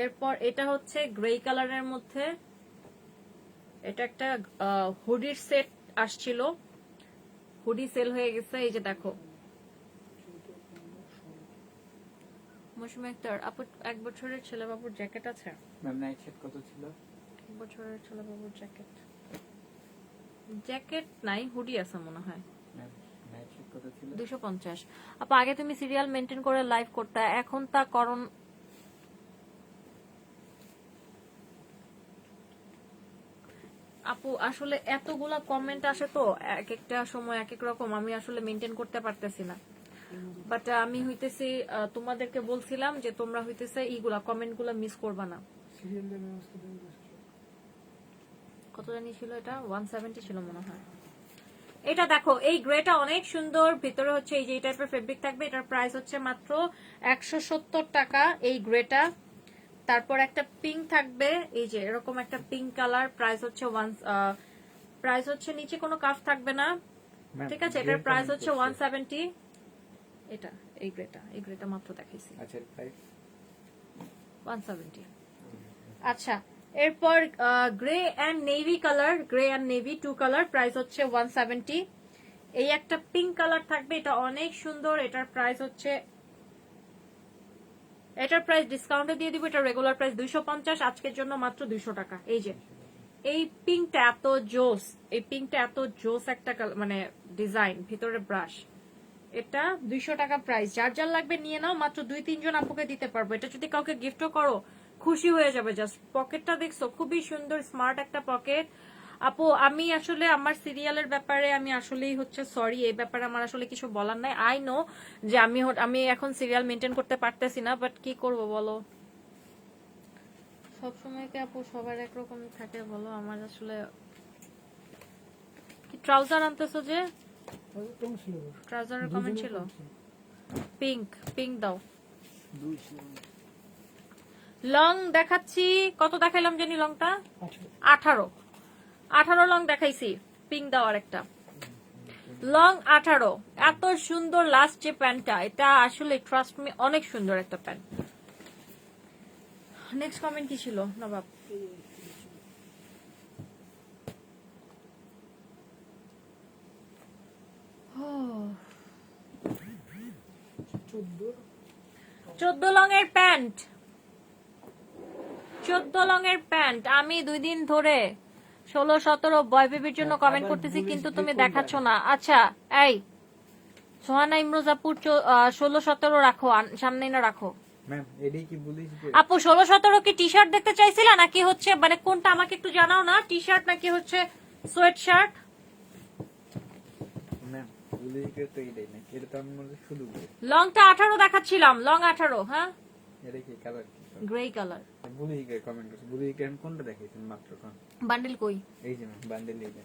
এরপর এটা হচ্ছে গ্রে কালারের মধ্যে, এটা একটা হুডির সেট আসছিল, হুডি সেল হয়ে গেছে, এই যে দেখো। মৌসুমী আক্তার আপু, 1 বছরের ছেলে বাবুর জ্যাকেট আছে? ম্যাম নাইট শার্ট কত ছিল? 1 বছরের ছেলে বাবুর জ্যাকেট, জ্যাকেট নাই, হুডি আছে মনে হয়। ম্যাম নাইট শার্ট কত ছিল? 250। আপু আগে তুমি সিরিয়াল মেনটেন করে লাইভ করতে, এখন তা করণ। আপু আসলে এতগুলা কমেন্ট আসে তো, এক একটা সময় এক এক রকম, আমি আসলে মেনটেন করতে পারতেছি না। বাট আমি হইতেছি তোমাদেরকে বলছিলাম যে তোমরা হইতেছে এইগুলা কমেন্ট গুলা মিস করবা না। সিরিয়ালের ব্যবস্থা দেওয়া আছে। কত জানি ছিল এটা, 170 ছিল মনে হয়। এটা দেখো এই গ্রেটা অনেক সুন্দর, ভিতরে হচ্ছে এই যে এই টাইপের ফেব্রিক থাকবে, এটার প্রাইস হচ্ছে মাত্র 170 টাকা এই গ্রেটা। তারপর একটা পিঙ্ক থাকবে, এই যে এরকম একটা পিঙ্ক কালার, প্রাইস হচ্ছে নিচে কোনো কাফ থাকবে না, ঠিক আছে। এটার প্রাইস হচ্ছে 170। এই গ্রেটা মাত্র দেখাইছি আচ্ছা প্রাইস 170। আচ্ছা, এরপর grey and navy 2 colour, price হচ্ছে 170। এই একটা পিঙ্ক কালার থাকবে, এটা অনেক সুন্দর, এটার প্রাইস ডিসকাউন্টে দিয়ে দিব, এটা রেগুলার প্রাইস 250, আজকের জন্য মাত্র 200 টাকা। এই যে এই পিঙ্কটা এত জোস একটা মানে ডিজাইন, ভিতরে ব্রাশ, এটা 200 টাকা প্রাইস। যার যার লাগবে নিয়ে নাও, মাত্র 2-3 জন আপুকে দিতে পারবো। এটা যদি কাউকে গিফটও করো খুশি হয়ে যাবে। জাস্ট পকেটটা দেখছো, খুবই সুন্দর স্মার্ট একটা পকেট। আপু আমি আসলে আমার সিরিয়ালের ব্যাপারে আমি আসলেই সরি, এই ব্যাপারে আমার আসলে কিছু বলার নাই। আই নো যে আমি এখন সিরিয়াল মেনটেন করতে পারতেছি না, বাট কি করব বলো, সবসময় কি আপু সবার একরকম থাকে বলো? আমার আসলে কি ট্রাউজার আনতেছো যে? ট্রাউজারের কমেন্ট ছিল পিঙ্ক দাও। লং দেখাচ্ছি, কত দেখাইলাম জানি লংটা 18 লং দেখাইছি, পিঙ্ক দাও আরেকটা লং 18। এত সুন্দর লাস্ট যে প্যান্টটা, এটা আসলে ট্রাস্ট মি অনেক সুন্দর একটা প্যান্ট। নেক্সট কমেন্ট কি ছিল নবাব? চোদ্দ লংয়ের প্যান্ট আমি 2 দিন ধরে 16-17 বয় বেবির জন্য কমেন্ট করতেছি, কিন্তু তুমি দেখাচ্ছ না। আচ্ছা এই সোহানা ইমরোজাপুর 16-17 রাখো, সামনে না রাখো ম্যাম এডি কি বলিস যে আপু? 16-17 কি টি শার্ট দেখতে চাইছিলা নাকি মানে কোনটা আমাকে একটু জানাও না, টি শার্ট নাকি সোয়েট শার্ট? ম্যাম বলিস যে তো এটাই না, এটা তো আমি মনে হয় শুধু বলি। লংটা 18 দেখাচ্ছিলাম, লং 18। হ্যাঁ এটা কি কালার কি গ্রে কালার। বলিস কে কমেন্ট করছে, বলিস কে কোনটা দেখাইছেন মাত্র কোন? বান্ডেল কই? এই যে ম্যাম বান্ডেল এই যে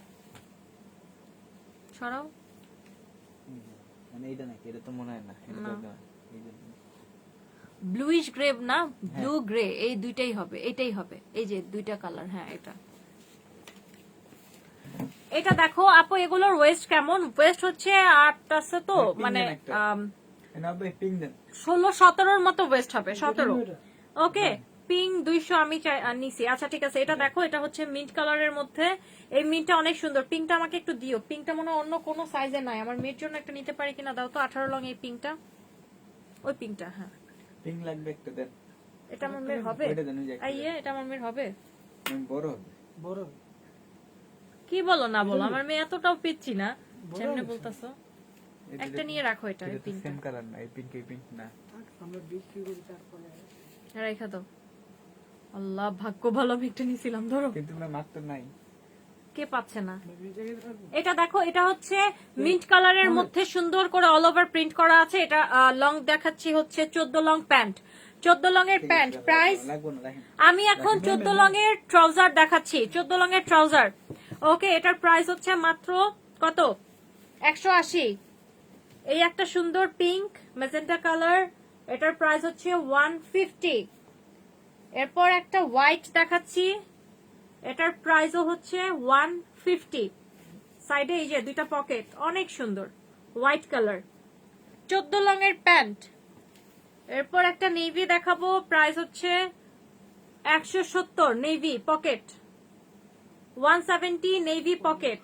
সরাও। মানে এইটা নাকি? এটা তো মনে হয় না, এটা তো এই যে ব্লুইশ গ্রে না, ব্লু গ্রে, এই দুইটাই হবে, এটাই হবে। এই যে দুইটা কালার, হ্যাঁ এটা দেখো আপু, এগুলোর ওয়েস্ট কেমন? ওয়েস্ট হচ্ছে 8 আছে তো, মানে 16-17 মতো ওয়েস্ট হবে, 17। ওকে, পিঙ্ক 200 আমি নিছি। আচ্ছা ঠিক আছে, এটা দেখো, এটা হচ্ছে মিন্ট কালারের মধ্যে। এই মিন্টটা অনেক সুন্দর, পিঙ্কটা আমাকে একটু দিও। পিঙ্কটা মনে হয় অন্য কোনো সাইজে নাই, আমার মেয়ের জন্য একটা নিতে পারি কিনা দাও তো। 18 লং এই পিঙ্কটা, ওই পিঙ্কটা। হ্যাঁ পিঙ্ক লাগবে একটা দেন। এটা আমার মেয়ের হবে? এটা জানি যে এটা আমার মেয়ের হবে? বড় হবে। বড় কি বলো না বলো, আমার মেয়ে এতটাও পিচ্ছি না, যেমনে বলতাছো। একটা নিয়ে রাখো, এটা এই পিঙ্কটা। সেম কালার না, এই পিঙ্ক না। আমরা বিক্রি করি তারপরে রেখে দাও। আল্লাহ ভাগ্য ভালো, আমি একটা নিছিলাম, ধরো। কিন্তু মাত্র নাই, কে পাচ্ছে না? এটা দেখো, এটা হচ্ছে মিন্ট কালারের মধ্যে সুন্দর করে অল ওভার প্রিন্ট করা আছে। এটা লং দেখাচ্ছি 14 লং প্যান্ট, 14 লং এর প্যান্ট। প্রাইস আমি এখন 14 লং এর ট্রাউজার দেখাচ্ছি, 14 লং এর ট্রাউজার। ওকে, এটার প্রাইস হচ্ছে মাত্র কত? 180। এই একটা সুন্দর পিঙ্ক মেজেন্টা কালার, এটার প্রাইস হচ্ছে 150। এরপর একটা হোয়াইট দেখাচ্ছি, এটার প্রাইসও হচ্ছে 150। সাইডে এই যে দুইটা পকেট, অনেক সুন্দর হোয়াইট কালার, 14 লং এর প্যান্ট। এরপর একটা নেভি দেখাবো, প্রাইস হচ্ছে 170, নেভি পকেট 170, নেভি পকেট।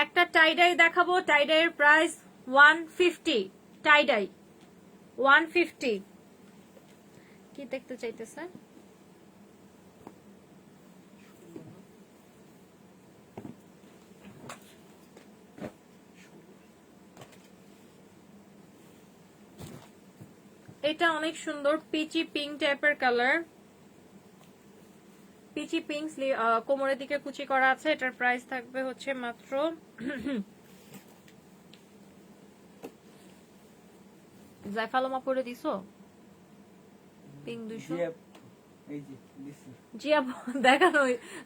একটা টাইডাই দেখাবো, টাইডাইয়ের প্রাইস 150, টাইডাই 150। কি দেখতে চাইতেছে? এটা অনেক সুন্দর পিচি পিঙ্ক টাইপের কালার, পিচি পিঙ্ক, কোমরের দিকে কুচি করা আছে। এটার প্রাইস থাকবে হচ্ছে মাত্র জায়ফালমা পরে দিছো পিঙ্ক 200। জি আপু দেখানো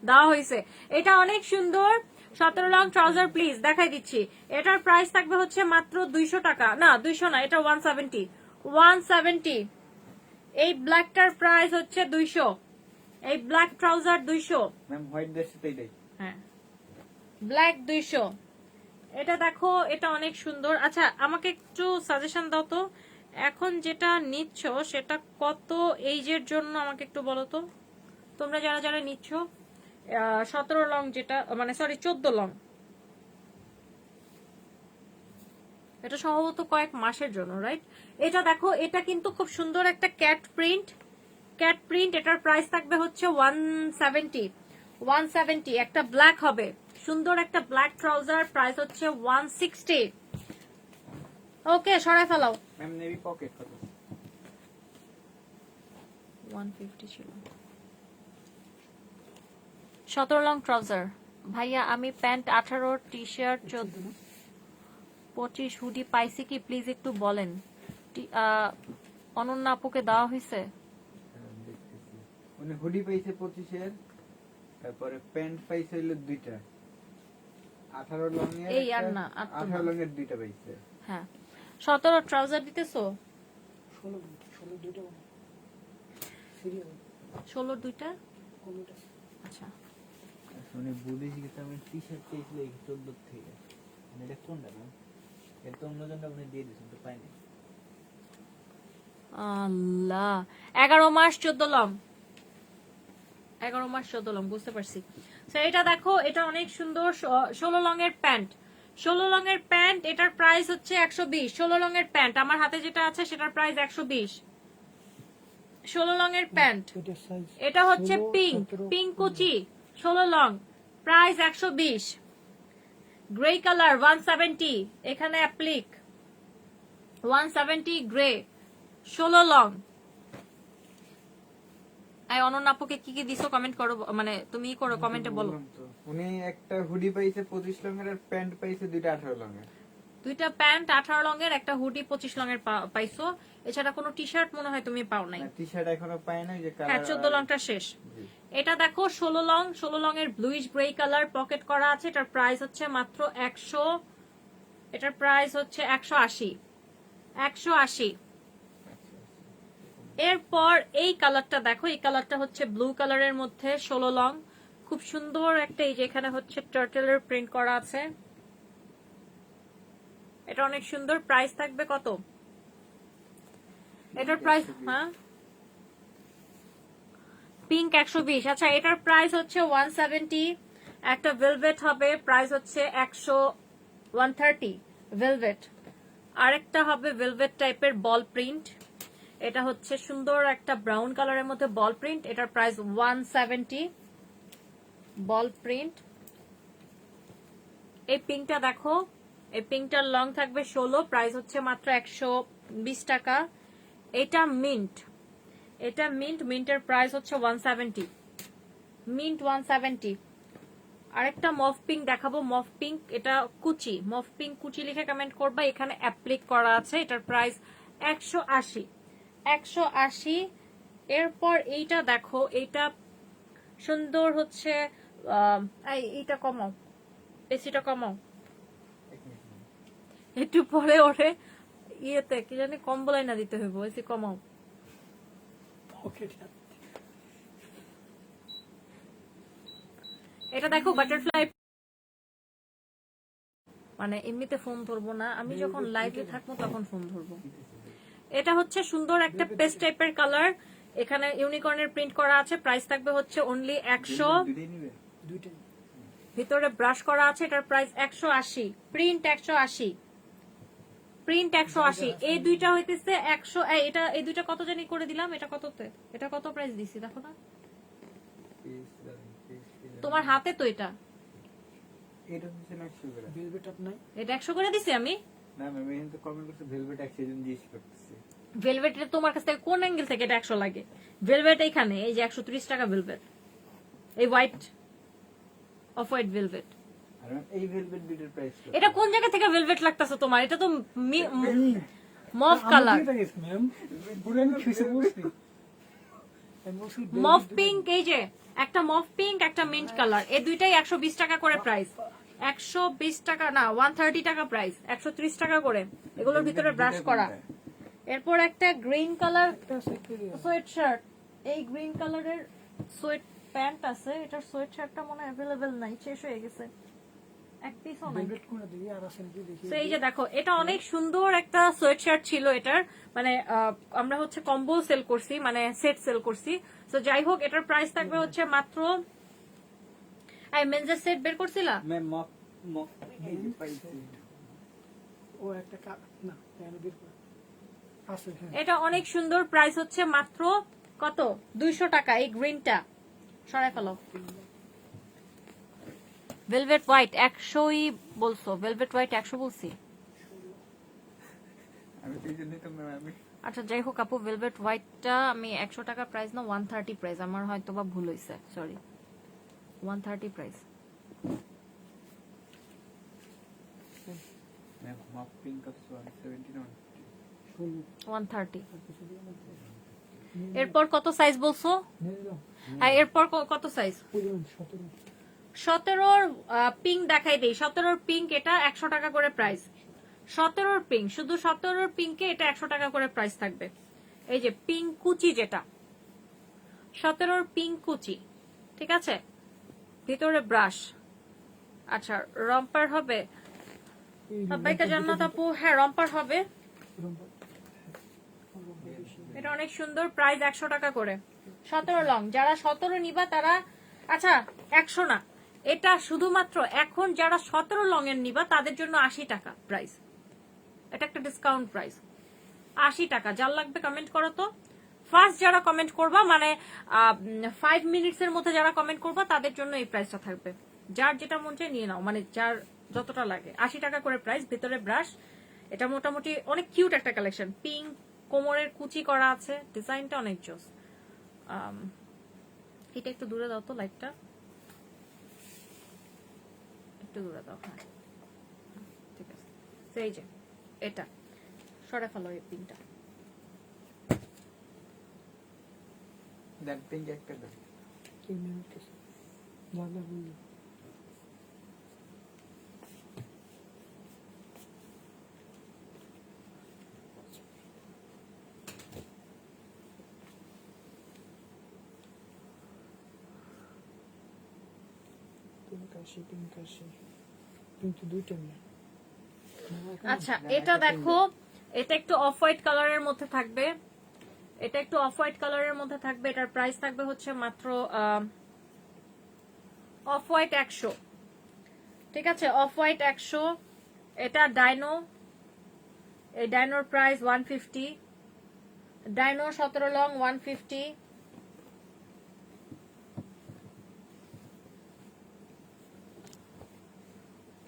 দেওয়া হয়েছে। এটা অনেক সুন্দর 17 লং ট্রাউজার, প্লিজ দেখাই দিচ্ছি। এটার প্রাইস থাকবে হচ্ছে মাত্র 200 টাকা, না 200 না, এটা 170। এই ব্ল্যাকটার প্রাইস হচ্ছে 200, এই black trouser 200। Ma'am white dress তো এটাই। হ্যাঁ ব্ল্যাক 200, এটা দেখো, এটা অনেক সুন্দর। আচ্ছা আমাকে একটু সাজেশন দাও তো, এখন যেটা নিচ্ছ সেটা কত এইজের জন্য আমাকে একটু বলো তো, তোমরা যারা যারা নিচ্ছ। 17 লং যেটা, মানে সরি 14 লং, এটা সম্ভবত কয়েক মাসের জন্য, রাইট? এটা দেখো, এটা কিন্তু খুব সুন্দর একটা ক্যাট প্রিন্ট, ক্যাট প্রিন্ট। এটার প্রাইস থাকবে হচ্ছে 170। একটা ব্ল্যাক হবে, সুন্দর একটা ব্ল্যাক ট্রাউজার, প্রাইস হচ্ছে 160। ওকে, সরাই ফেলাও। ম্যাম নেভি পকেট কত? 150 ছিল। 17 লং ট্রাউজার ভাইয়া, আমি প্যান্ট 18, টি শার্ট 14, 25 হুডি পাইছি কি প্লিজ একটু বলেন। অনন্যা আপুকে দেওয়া হয়েছে। দেখতেছি উনি হুডি পাইছে 25 এর, তারপরে প্যান্ট পাইছে হইলো দুইটা, 18 লং এর, এই আর না, আর তো না। 18 লং এর দুইটা পাইছে। হ্যাঁ, 17 ট্রাউজার দিতেছো? 16 দুইটা সিরিয়াল 16 দুইটা। কোনটা আচ্ছা, উনি বুঝেছি কিন্তু আমি টি শার্ট চাইছিল এই 14 থেকে। মানে এটা কোনটা ম্যাম? এটা তো অন্য জনটা আপনি দিয়ে দিয়েছেন, তো পাইনি। আল্লাহ, 11 মাস 14 লং, 11 মাস 14 লং, বুঝতে পারছি। তো এটা দেখো, এটা অনেক সুন্দর। 16 লং এর প্যান্ট, 16 লং এর প্যান্ট, এটার প্রাইস হচ্ছে 120। 16 লং এর প্যান্ট আমার হাতে যেটা আছে সেটার প্রাইস 120। 16 লং এর প্যান্ট, এটা সাইজ এটা হচ্ছে পিঙ্ক, পিঙ্ক কুচি, 16 লং, প্রাইস 120। গ্রে কালার 170, এখানে applique 170 grey, 16 long. I Ananya আপুকে কি কি দিছো কমেন্ট করো, মানে তুমি করো, কমেন্টে বলো। বললাম তো, উনি একটা হুডি পাইছে 25 লং এর, আর প্যান্ট পাইছে দুইটা 18 লং এর। দুইটা প্যান্ট 18 লং এর, একটা হুডি 25 লং এর পাইছো। এছাড়া কোনো টি শার্ট মনে হয় তুমি পাও নাই। টি শার্ট এখনো পাই নাই, যে হ্যাঁ, কালার 14 লংটা শেষ। এটা দেখো 16 লং, 16 লং এর ব্লুইশ গ্রে কালার, পকেট করা আছে। এটার প্রাইস হচ্ছে মাত্র 100, এটার প্রাইস হচ্ছে 180, 180। এরপর এই কালারটা দেখো, এই কালারটা হচ্ছে ব্লু কালারের মধ্যে 16 লং, খুব সুন্দর একটা, এই যে এখানে হচ্ছে টার্টলের প্রিন্ট করা আছে। এটা অনেক সুন্দর। প্রাইস থাকবে কত এটার প্রাইস? হ্যাঁ, পিঙ্ক 120। আচ্ছা, এটার প্রাইস হচ্ছে 170। একটা ভেলভেট হবে, প্রাইস হচ্ছে 130 ভেলভেট। আরেকটা হবে ভেলভেট টাইপের বল প্রিন্ট, এটা হচ্ছে সুন্দর একটা ব্রাউন কালারের মধ্যে বল প্রিন্ট, এটার প্রাইস 170 বল প্রিন্ট। এই পিঙ্কটা দেখো, এই পিঙ্কটার লং থাকবে 16, প্রাইস হচ্ছে মাত্র 120 টাকা। এটা মিন্ট, এটা মিন্ট, মিন্টের প্রাইস হচ্ছে 170, মিন্ট 170। আরেকটা মফ পিঙ্ক দেখাবো, মফ পিঙ্ক, এটা কুচি, মফ পিঙ্ক কুচি লিখে কমেন্ট করবা, এখানে অ্যাপ্লিক করা আছে। এটার প্রাইস 180, 180। এরপর এইটা দেখো, এইটা সুন্দর হচ্ছে, এইটা কমাও, এসিটা কমাও, একটু পরে ওরে ইয়েতে কি জানি কম্বলাই না দিতে হইব, এসি কমাও। পকেট এটা দেখো বাটারফ্লাই, মানে এমনিতে ফোন ধরবো না, আমি যখন লাইভে থাকবো তখন ফোন ধরবো। এটা হচ্ছে সুন্দর একটা পেস্ট টাইপের কালার, এখানে ইউনিকর্নের প্রিন্ট করা আছে। প্রাইস থাকবে হচ্ছে অনলি 100, দুইটাই ভিতরে ব্রাশ করা আছে। এটার প্রাইস 180, প্রিন্ট 180, প্রিন্ট 180। এই দুইটা হইতেছে 100। এটা এই দুইটা কত জানি করে দিলাম, এটা কততে, এটা কত প্রাইস দিছি দেখো না তোমার হাতে, তো এটা এটা হচ্ছে 100 করে। ভেলভেট আপ নাই এটা 100 করে দিছি আমি। না ম্যাম, এখানে তো কমেন্ট করছে ভেলভেট 100 জন জিজ্ঞেস করতেছে। ভেলভেট তোমার কাছ থেকে কোন অ্যাঙ্গেল থেকে এটা 100 লাগে? ভেলভেট এইখানে, এই যে 130 টাকা ভেলভেট, এই হোয়াইট, অফ হোয়াইট ভেলভেট। আর ম্যাম এই ভেলভেট দুইটার প্রাইস কত? এটা কোন জায়গা থেকে ভেলভেট লাগতাছে তোমার? এটা তো মফ কালার, ম্যাম বুড়ানি খেসে বসছি মফ পিঙ্ক। এই যে একটা মফ পিঙ্ক, একটা মিন্ট কালার, এই দুইটাই 120 টাকা করে প্রাইস। 120 টাকা না, 130 টাকা প্রাইস, 130 টাকা করে। এগুলোর ভিতরে ব্রাশ করা। এরপর একটা গ্রিন কালার সোয়েট শার্ট, এই গ্রিন কালারের সোয়েট প্যান্ট আছে, এটার সোয়েট শার্টটা মনে হয় অ্যাভেলেবেল নাই, শেষ হয়ে গেছে। এক পিসও নাই। ভেলভেট কোনটা দেখি আর আছে নাকি দেখি। তো এই যে দেখো, এটা অনেক সুন্দর একটা সোয়েট শার্ট ছিল এটার, মানে আমরা হচ্ছে কম্বো সেল করছি, মানে সেট সেল করছি। তো যাই হোক, এটার প্রাইস থাকবে হচ্ছে মাত্র, এই মেনজের সেট বের করছিলা? ম্যাম মক মক এই যে পাইছি। ও একটা না এখানে বের করে আছে। হ্যাঁ এটা অনেক সুন্দর, প্রাইস হচ্ছে মাত্র কত, 200 টাকা। এই গ্রিনটা সরাই ফেলো। ভেলভেট হোয়াইট 100ই বলছো, ভেলভেট হোয়াইট 100 বলছি। আমি তো এই জন্যই তো ম্যাম আমি আচ্ছা যাই হোক আপু, ভেলভেট হোয়াইটটা আমি 100 টাকা প্রাইস না 130 প্রাইস, আমার হয়তো বা ভুল হয়েছে, sorry 130 price. Ma'am mock pink of 170 130। এরপর কত সাইজ বলছো? নিয়ে নিলাম হ্যাঁ, এরপর কত সাইজ? 17 17র পিঙ্ক দেখাই দেই। 17র পিঙ্ক এটা 100 টাকা করে প্রাইস। 17র পিঙ্ক, শুধু 17র পিঙ্কে এটা 100 টাকা করে প্রাইস থাকবে। এই যে পিঙ্ক কুচি, যেটা 17র পিঙ্ক কুচি, ঠিক আছে, ভিতরে ব্রাশ। আচ্ছা রম্পার হবে সবাইকে জান্নাত আপু? হ্যাঁ রম্পার হবে। এটা অনেক সুন্দর, প্রাইস 100 টাকা করে। 17 লং, যারা 17 নিবা তারা, আচ্ছা 100 না, এটা শুধুমাত্র এখন যারা 17 লং এর নিবা তাদের জন্য 80 টাকা প্রাইস। এটা একটা ডিসকাউন্ট প্রাইস, 80 টাকা। যার লাগবে কমেন্ট করো তো। ফার্স্ট যারা কমেন্ট করবা, মানে 5 মিনিটস এর মধ্যে যারা কমেন্ট করবা তাদের জন্য এই প্রাইসটা থাকবে। যার যেটা মন চায় নিয়ে নাও, মানে যার যতটা লাগে। 80 টাকা করে প্রাইস, ভিতরে ব্রাশ। এটা মোটামুটি অনেক কিউট একটা কালেকশন, পিঙ্ক, কোমরের কুচি করা আছে, ডিজাইনটা অনেক জোস। এটা একটু দূরে দাও তো, লাইটটা একটু দূরে দাও। হ্যাঁ ঠিক আছে। তো এই যে এটা সরে ফেলো, এই পিনটা। দেন পিঙ্ক একটা দেন। কি নিয়ে আসছে লাগা বলি পিঙ্ক আসে কিন্তু দুইটা না। আচ্ছা এটা দেখো, এটা একটু অফ হোয়াইট কালারের মধ্যে থাকবে। এটা একটু অফ হোয়াইট কালারের মধ্যে থাকবে। এটার প্রাইস থাকবে হচ্ছে মাত্র অফ হোয়াইট 100, ঠিক আছে, অফ হোয়াইট 100। এটা ডাইনো, এই ডাইনোর প্রাইস 150। Dino 17 long 150।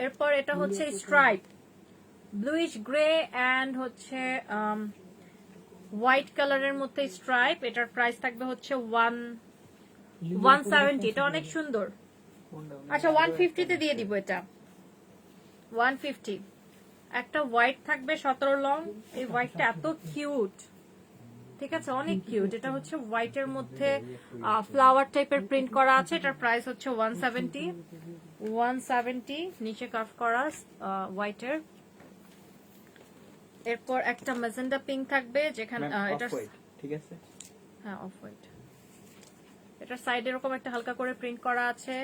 এরপর এটা হচ্ছে স্ট্রাইপ, ব্লুইশ গ্রে অ্যান্ড হচ্ছে হোয়াইট কালারের মধ্যে স্ট্রাইপ। এটার প্রাইস থাকবে হচ্ছে 170। এটা অনেক সুন্দর। আচ্ছা 150 তে দিয়ে দিব এটা, 150। একটা হোয়াইট থাকবে 17 লং, এই হোয়াইটটা এত কিউট, ঠিক আছে, অনেক কিউট। এটা হচ্ছে হোয়াইটের মধ্যে ফ্লাওয়ার টাইপের প্রিন্ট করা আছে। এটার প্রাইস হচ্ছে 170, নিচে কার্ভ করা হোয়াইটের। এরপর একটা ম্যাজেন্ডা পিঙ্ক থাকবে, যেখানে এটা ঠিক আছে, হ্যাঁ অফ হোয়াইট। এটার সাইডে এরকম একটা হালকা করে প্রিন্ট করা আছে।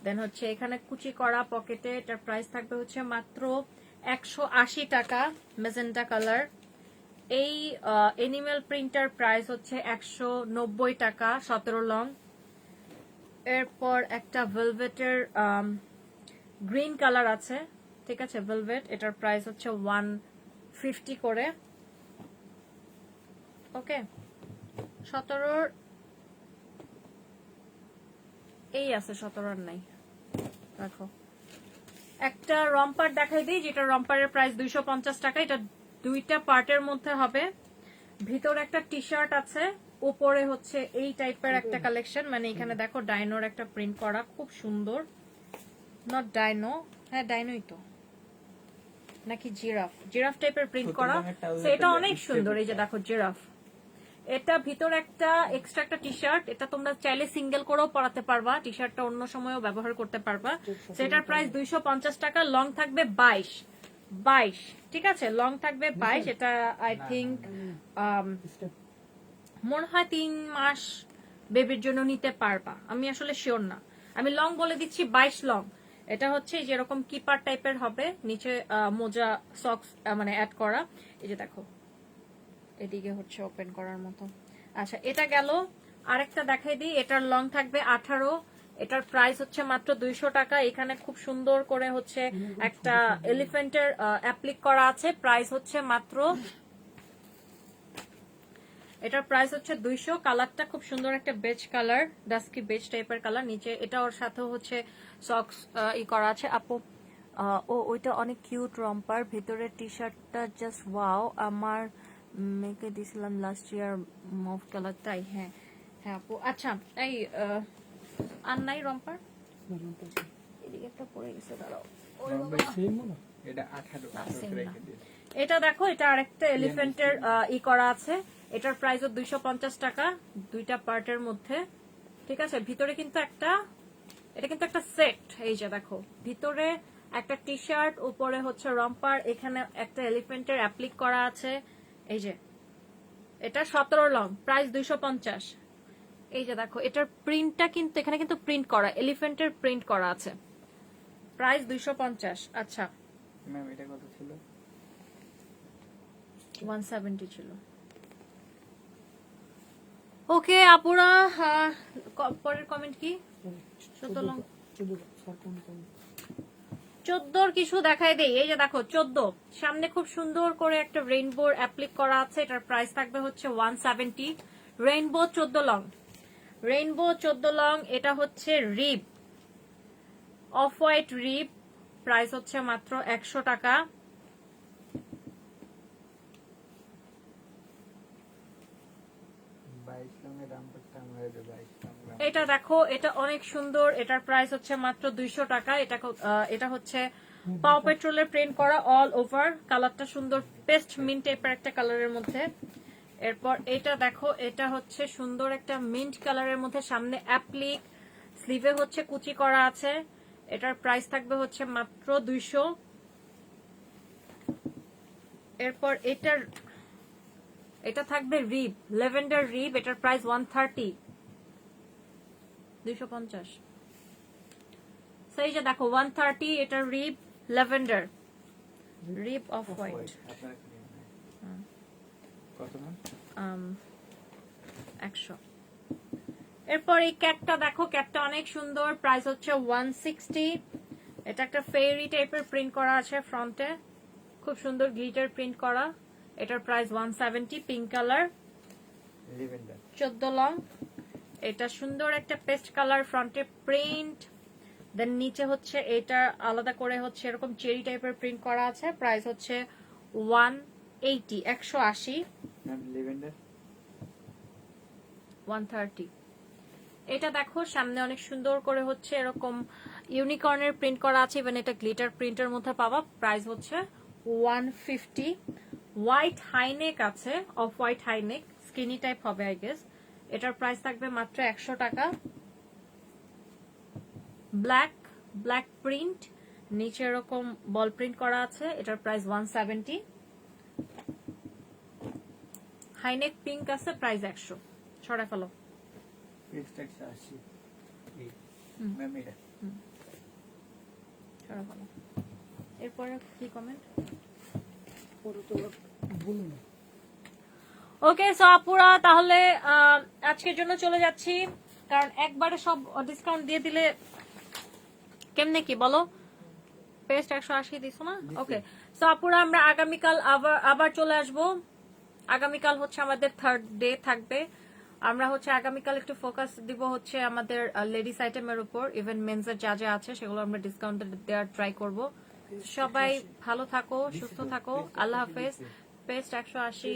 দেন হচ্ছে এখানে কুচি করা পকেটে। এটার প্রাইস থাকবে হচ্ছে মাত্র 180 টাকা, ম্যাজেন্টা কালার। এই এনিমেল প্রিন্টার প্রাইস হচ্ছে 190 টাকা, 17 লং। এরপর একটা ভেলভেটের গ্রিন কালার আছে, ঠিক আছে, ভেলভেট। এটার প্রাইস হচ্ছে 150 করে। ওকে, 17 এই আছে, 17 নাই, রাখো। একটা রম্পার দেখাই দিই, যেটা রম্পারের প্রাইস 250 টাকা। এটা দুইটা পার্টের মধ্যে হবে। ভিতরে একটা টি শার্ট আছে, উপরে হচ্ছে এই টাইপের একটা কালেকশন, মানে এখানে দেখো ডাইনোর একটা প্রিন্ট করা, খুব সুন্দর। নট ডাইনো, হ্যাঁ ডাইনোই তো, নাকি জিরাফ, জিরাফ টাইপের প্রিন্ট করা। তো এটা অনেক সুন্দর। এই যে দেখো জিরাফ। এটা ভিতরে একটা এক্সট্রা একটা টি শার্ট। এটা তোমরা চাইলে সিঙ্গেল করেও পরাতে পারবা, টি শার্টটা অন্য সময়ও ব্যবহার করতে পারবা। সেটার প্রাইস 250 টাকা। লং থাকবে 22, ঠিক আছে, লং থাকবে 22। এটা আই থিঙ্ক মনে হয় 3 মাস বেবির জন্য নিতে পারবা, আমি আসলে শিওর না। আমি লং বলে দিচ্ছি 22 লং। এটা হচ্ছে এই যে এরকম কিপার টাইপের হবে, নিচে মোজা সক্স মানে অ্যাড করা। এই যে দেখো এদিকে হচ্ছে ওপেন করার মতো। আচ্ছা এটা গেল। আরেকটা দেখাই দিই, এটার লং থাকবে 18, এটার প্রাইস হচ্ছে মাত্র 200 টাকা। এখানে খুব সুন্দর করে হচ্ছে একটা এলিফ্যান্টের অ্যাপ্লিক করা আছে, প্রাইস হচ্ছে মাত্র, এটার প্রাইস হচ্ছে 200। কালারটা খুব সুন্দর একটা বেজ কালার, ডাস্কি বেজ টাইপের কালার। নিচে এটা ওর সাথে হচ্ছে সক্স ই করা আছে। আপু ও ওইটা অনেক কিউট রম্পার, ভিতরের টি শার্টটা জাস্ট ওয়াও, আমার মেয়েকে দিছিলাম লাস্ট ইয়ার মভ কালারটাই। হ্যাঁ হ্যাঁ আপু। আচ্ছা এই আর নাই রম্পার, এদিকে একটা পড়ে গেছে, দাঁড়াও। এটা 18 রেখে দিন। এটা দেখো, এটা আরেকটা এলিফ্যান্টের ই করা আছে, এটার প্রাইস 250 টাকা, দুইটা পার্টের মধ্যে। ঠিক আছে, ভিতরে কিন্তু একটা, এটা কিন্তু একটা সেট। এই যে দেখো ভিতরে একটা টি শার্ট, উপরে হচ্ছে রম্পার, এখানে একটা এলিফ্যান্টের অ্যাপ্লিক করা আছে। এই যে এটা 17 লং, প্রাইস 250। এই যে দেখো এটার প্রিন্টটা কিন্তু এখানে কিন্তু প্রিন্ট করা, এলিফ্যান্টের প্রিন্ট করা আছে, প্রাইস 250। আচ্ছা ম্যাম এটা কত ছিল? 170 ছিল। ওকে আপুরা, পরের কমেন্ট কি? 14 কিছু দেখাই দেই। এই যে দেখো 14, সামনে খুব সুন্দর করে একটা রেইনবোর অ্যাপ্লিক করা আছে, এটার প্রাইস থাকবে হচ্ছে 170। রেইনবো 14 লং, রেইনবো 14 লং, এটা হচ্ছে rib, off white rib, price হচ্ছে মাত্র 100 টাকা। এটা দেখো, এটা অনেক সুন্দর, এটার প্রাইস হচ্ছে মাত্র 200 টাকা। এটা হচ্ছে পাও পেট্রোলের প্রিন্ট করা অল ওভার, কালারটা সুন্দর পেস্ট মিন্ট টাইপের একটা কালারের মধ্যে। এরপর এটা দেখো, এটা হচ্ছে সুন্দর একটা মিন্ট কালারের মধ্যে, সামনে অ্যাপ্লিক, স্লিভে হচ্ছে কুচি করা আছে, এটার প্রাইস থাকবে হচ্ছে মাত্র 200। এরপর এটা থাকবে রিব, ল্যাভেন্ডার রিব, এটার প্রাইস 130, 250। সেই যে দেখো 130, এটা rib lavender, rib off white, কত ম্যাম? 100। এরপর এই ক্যাটটা দেখো, ক্যাটটা অনেক সুন্দর, প্রাইস হচ্ছে 160। এটা একটা ফেরি টাইপের প্রিন্ট করা আছে ফ্রন্টে, খুব সুন্দর গ্লিটার প্রিন্ট করা, এটার প্রাইস 170, পিঙ্ক কালার, 14 লং। এটা সুন্দর একটা পেস্ট কালার, ফ্রন্টে প্রিন্ট, দেন নিচে হচ্ছে এটা আলাদা করে হচ্ছে এরকম চেরি টাইপের প্রিন্ট করা আছে, প্রাইস হচ্ছে 180, 180। 130। এটা দেখো সামনে অনেক সুন্দর করে হচ্ছে এরকম ইউনিকর্নের প্রিন্ট করা আছে, ইভেন এটা গ্লিটার প্রিন্টের মধ্যে পাবা, প্রাইস হচ্ছে 150। হোয়াইট হাইনেক আছে, off white high neck, skinny type হবে আই গেস, এটার প্রাইস থাকবে মাত্র 100 টাকা। ব্ল্যাক প্রিন্ট, নিচে এরকম বল প্রিন্ট করা আছে, এটার প্রাইস 170। হাইনেক পিঙ্ক আছে, প্রাইস 100। ছড়া ফেলো। এরপরে কি কমেন্ট? ওকে সো আপুরা, তাহলে আজকের জন্য চলে যাচ্ছি, কারণ একবারে সব ডিসকাউন্ট দিয়ে দিলে কেমনে কি বলো? পেস্ট 180 দিছো না? ওকে সো আপুরা, আমরা আগামীকাল আবার চলে আসবো। আগামীকাল হচ্ছে আমাদের থার্ড ডে থাকবে। আমরা হচ্ছে আগামীকাল একটু ফোকাস দিব হচ্ছে আমাদের লেডিস আইটেমের উপর, ইভেন মেন্সের যা যা আছে সেগুলো আমরা ডিসকাউন্ট দেওয়ার ট্রাই করব। সবাই ভালো থাকো, সুস্থ থাকো, আল্লাহ হাফেজ। পেস্ট 180।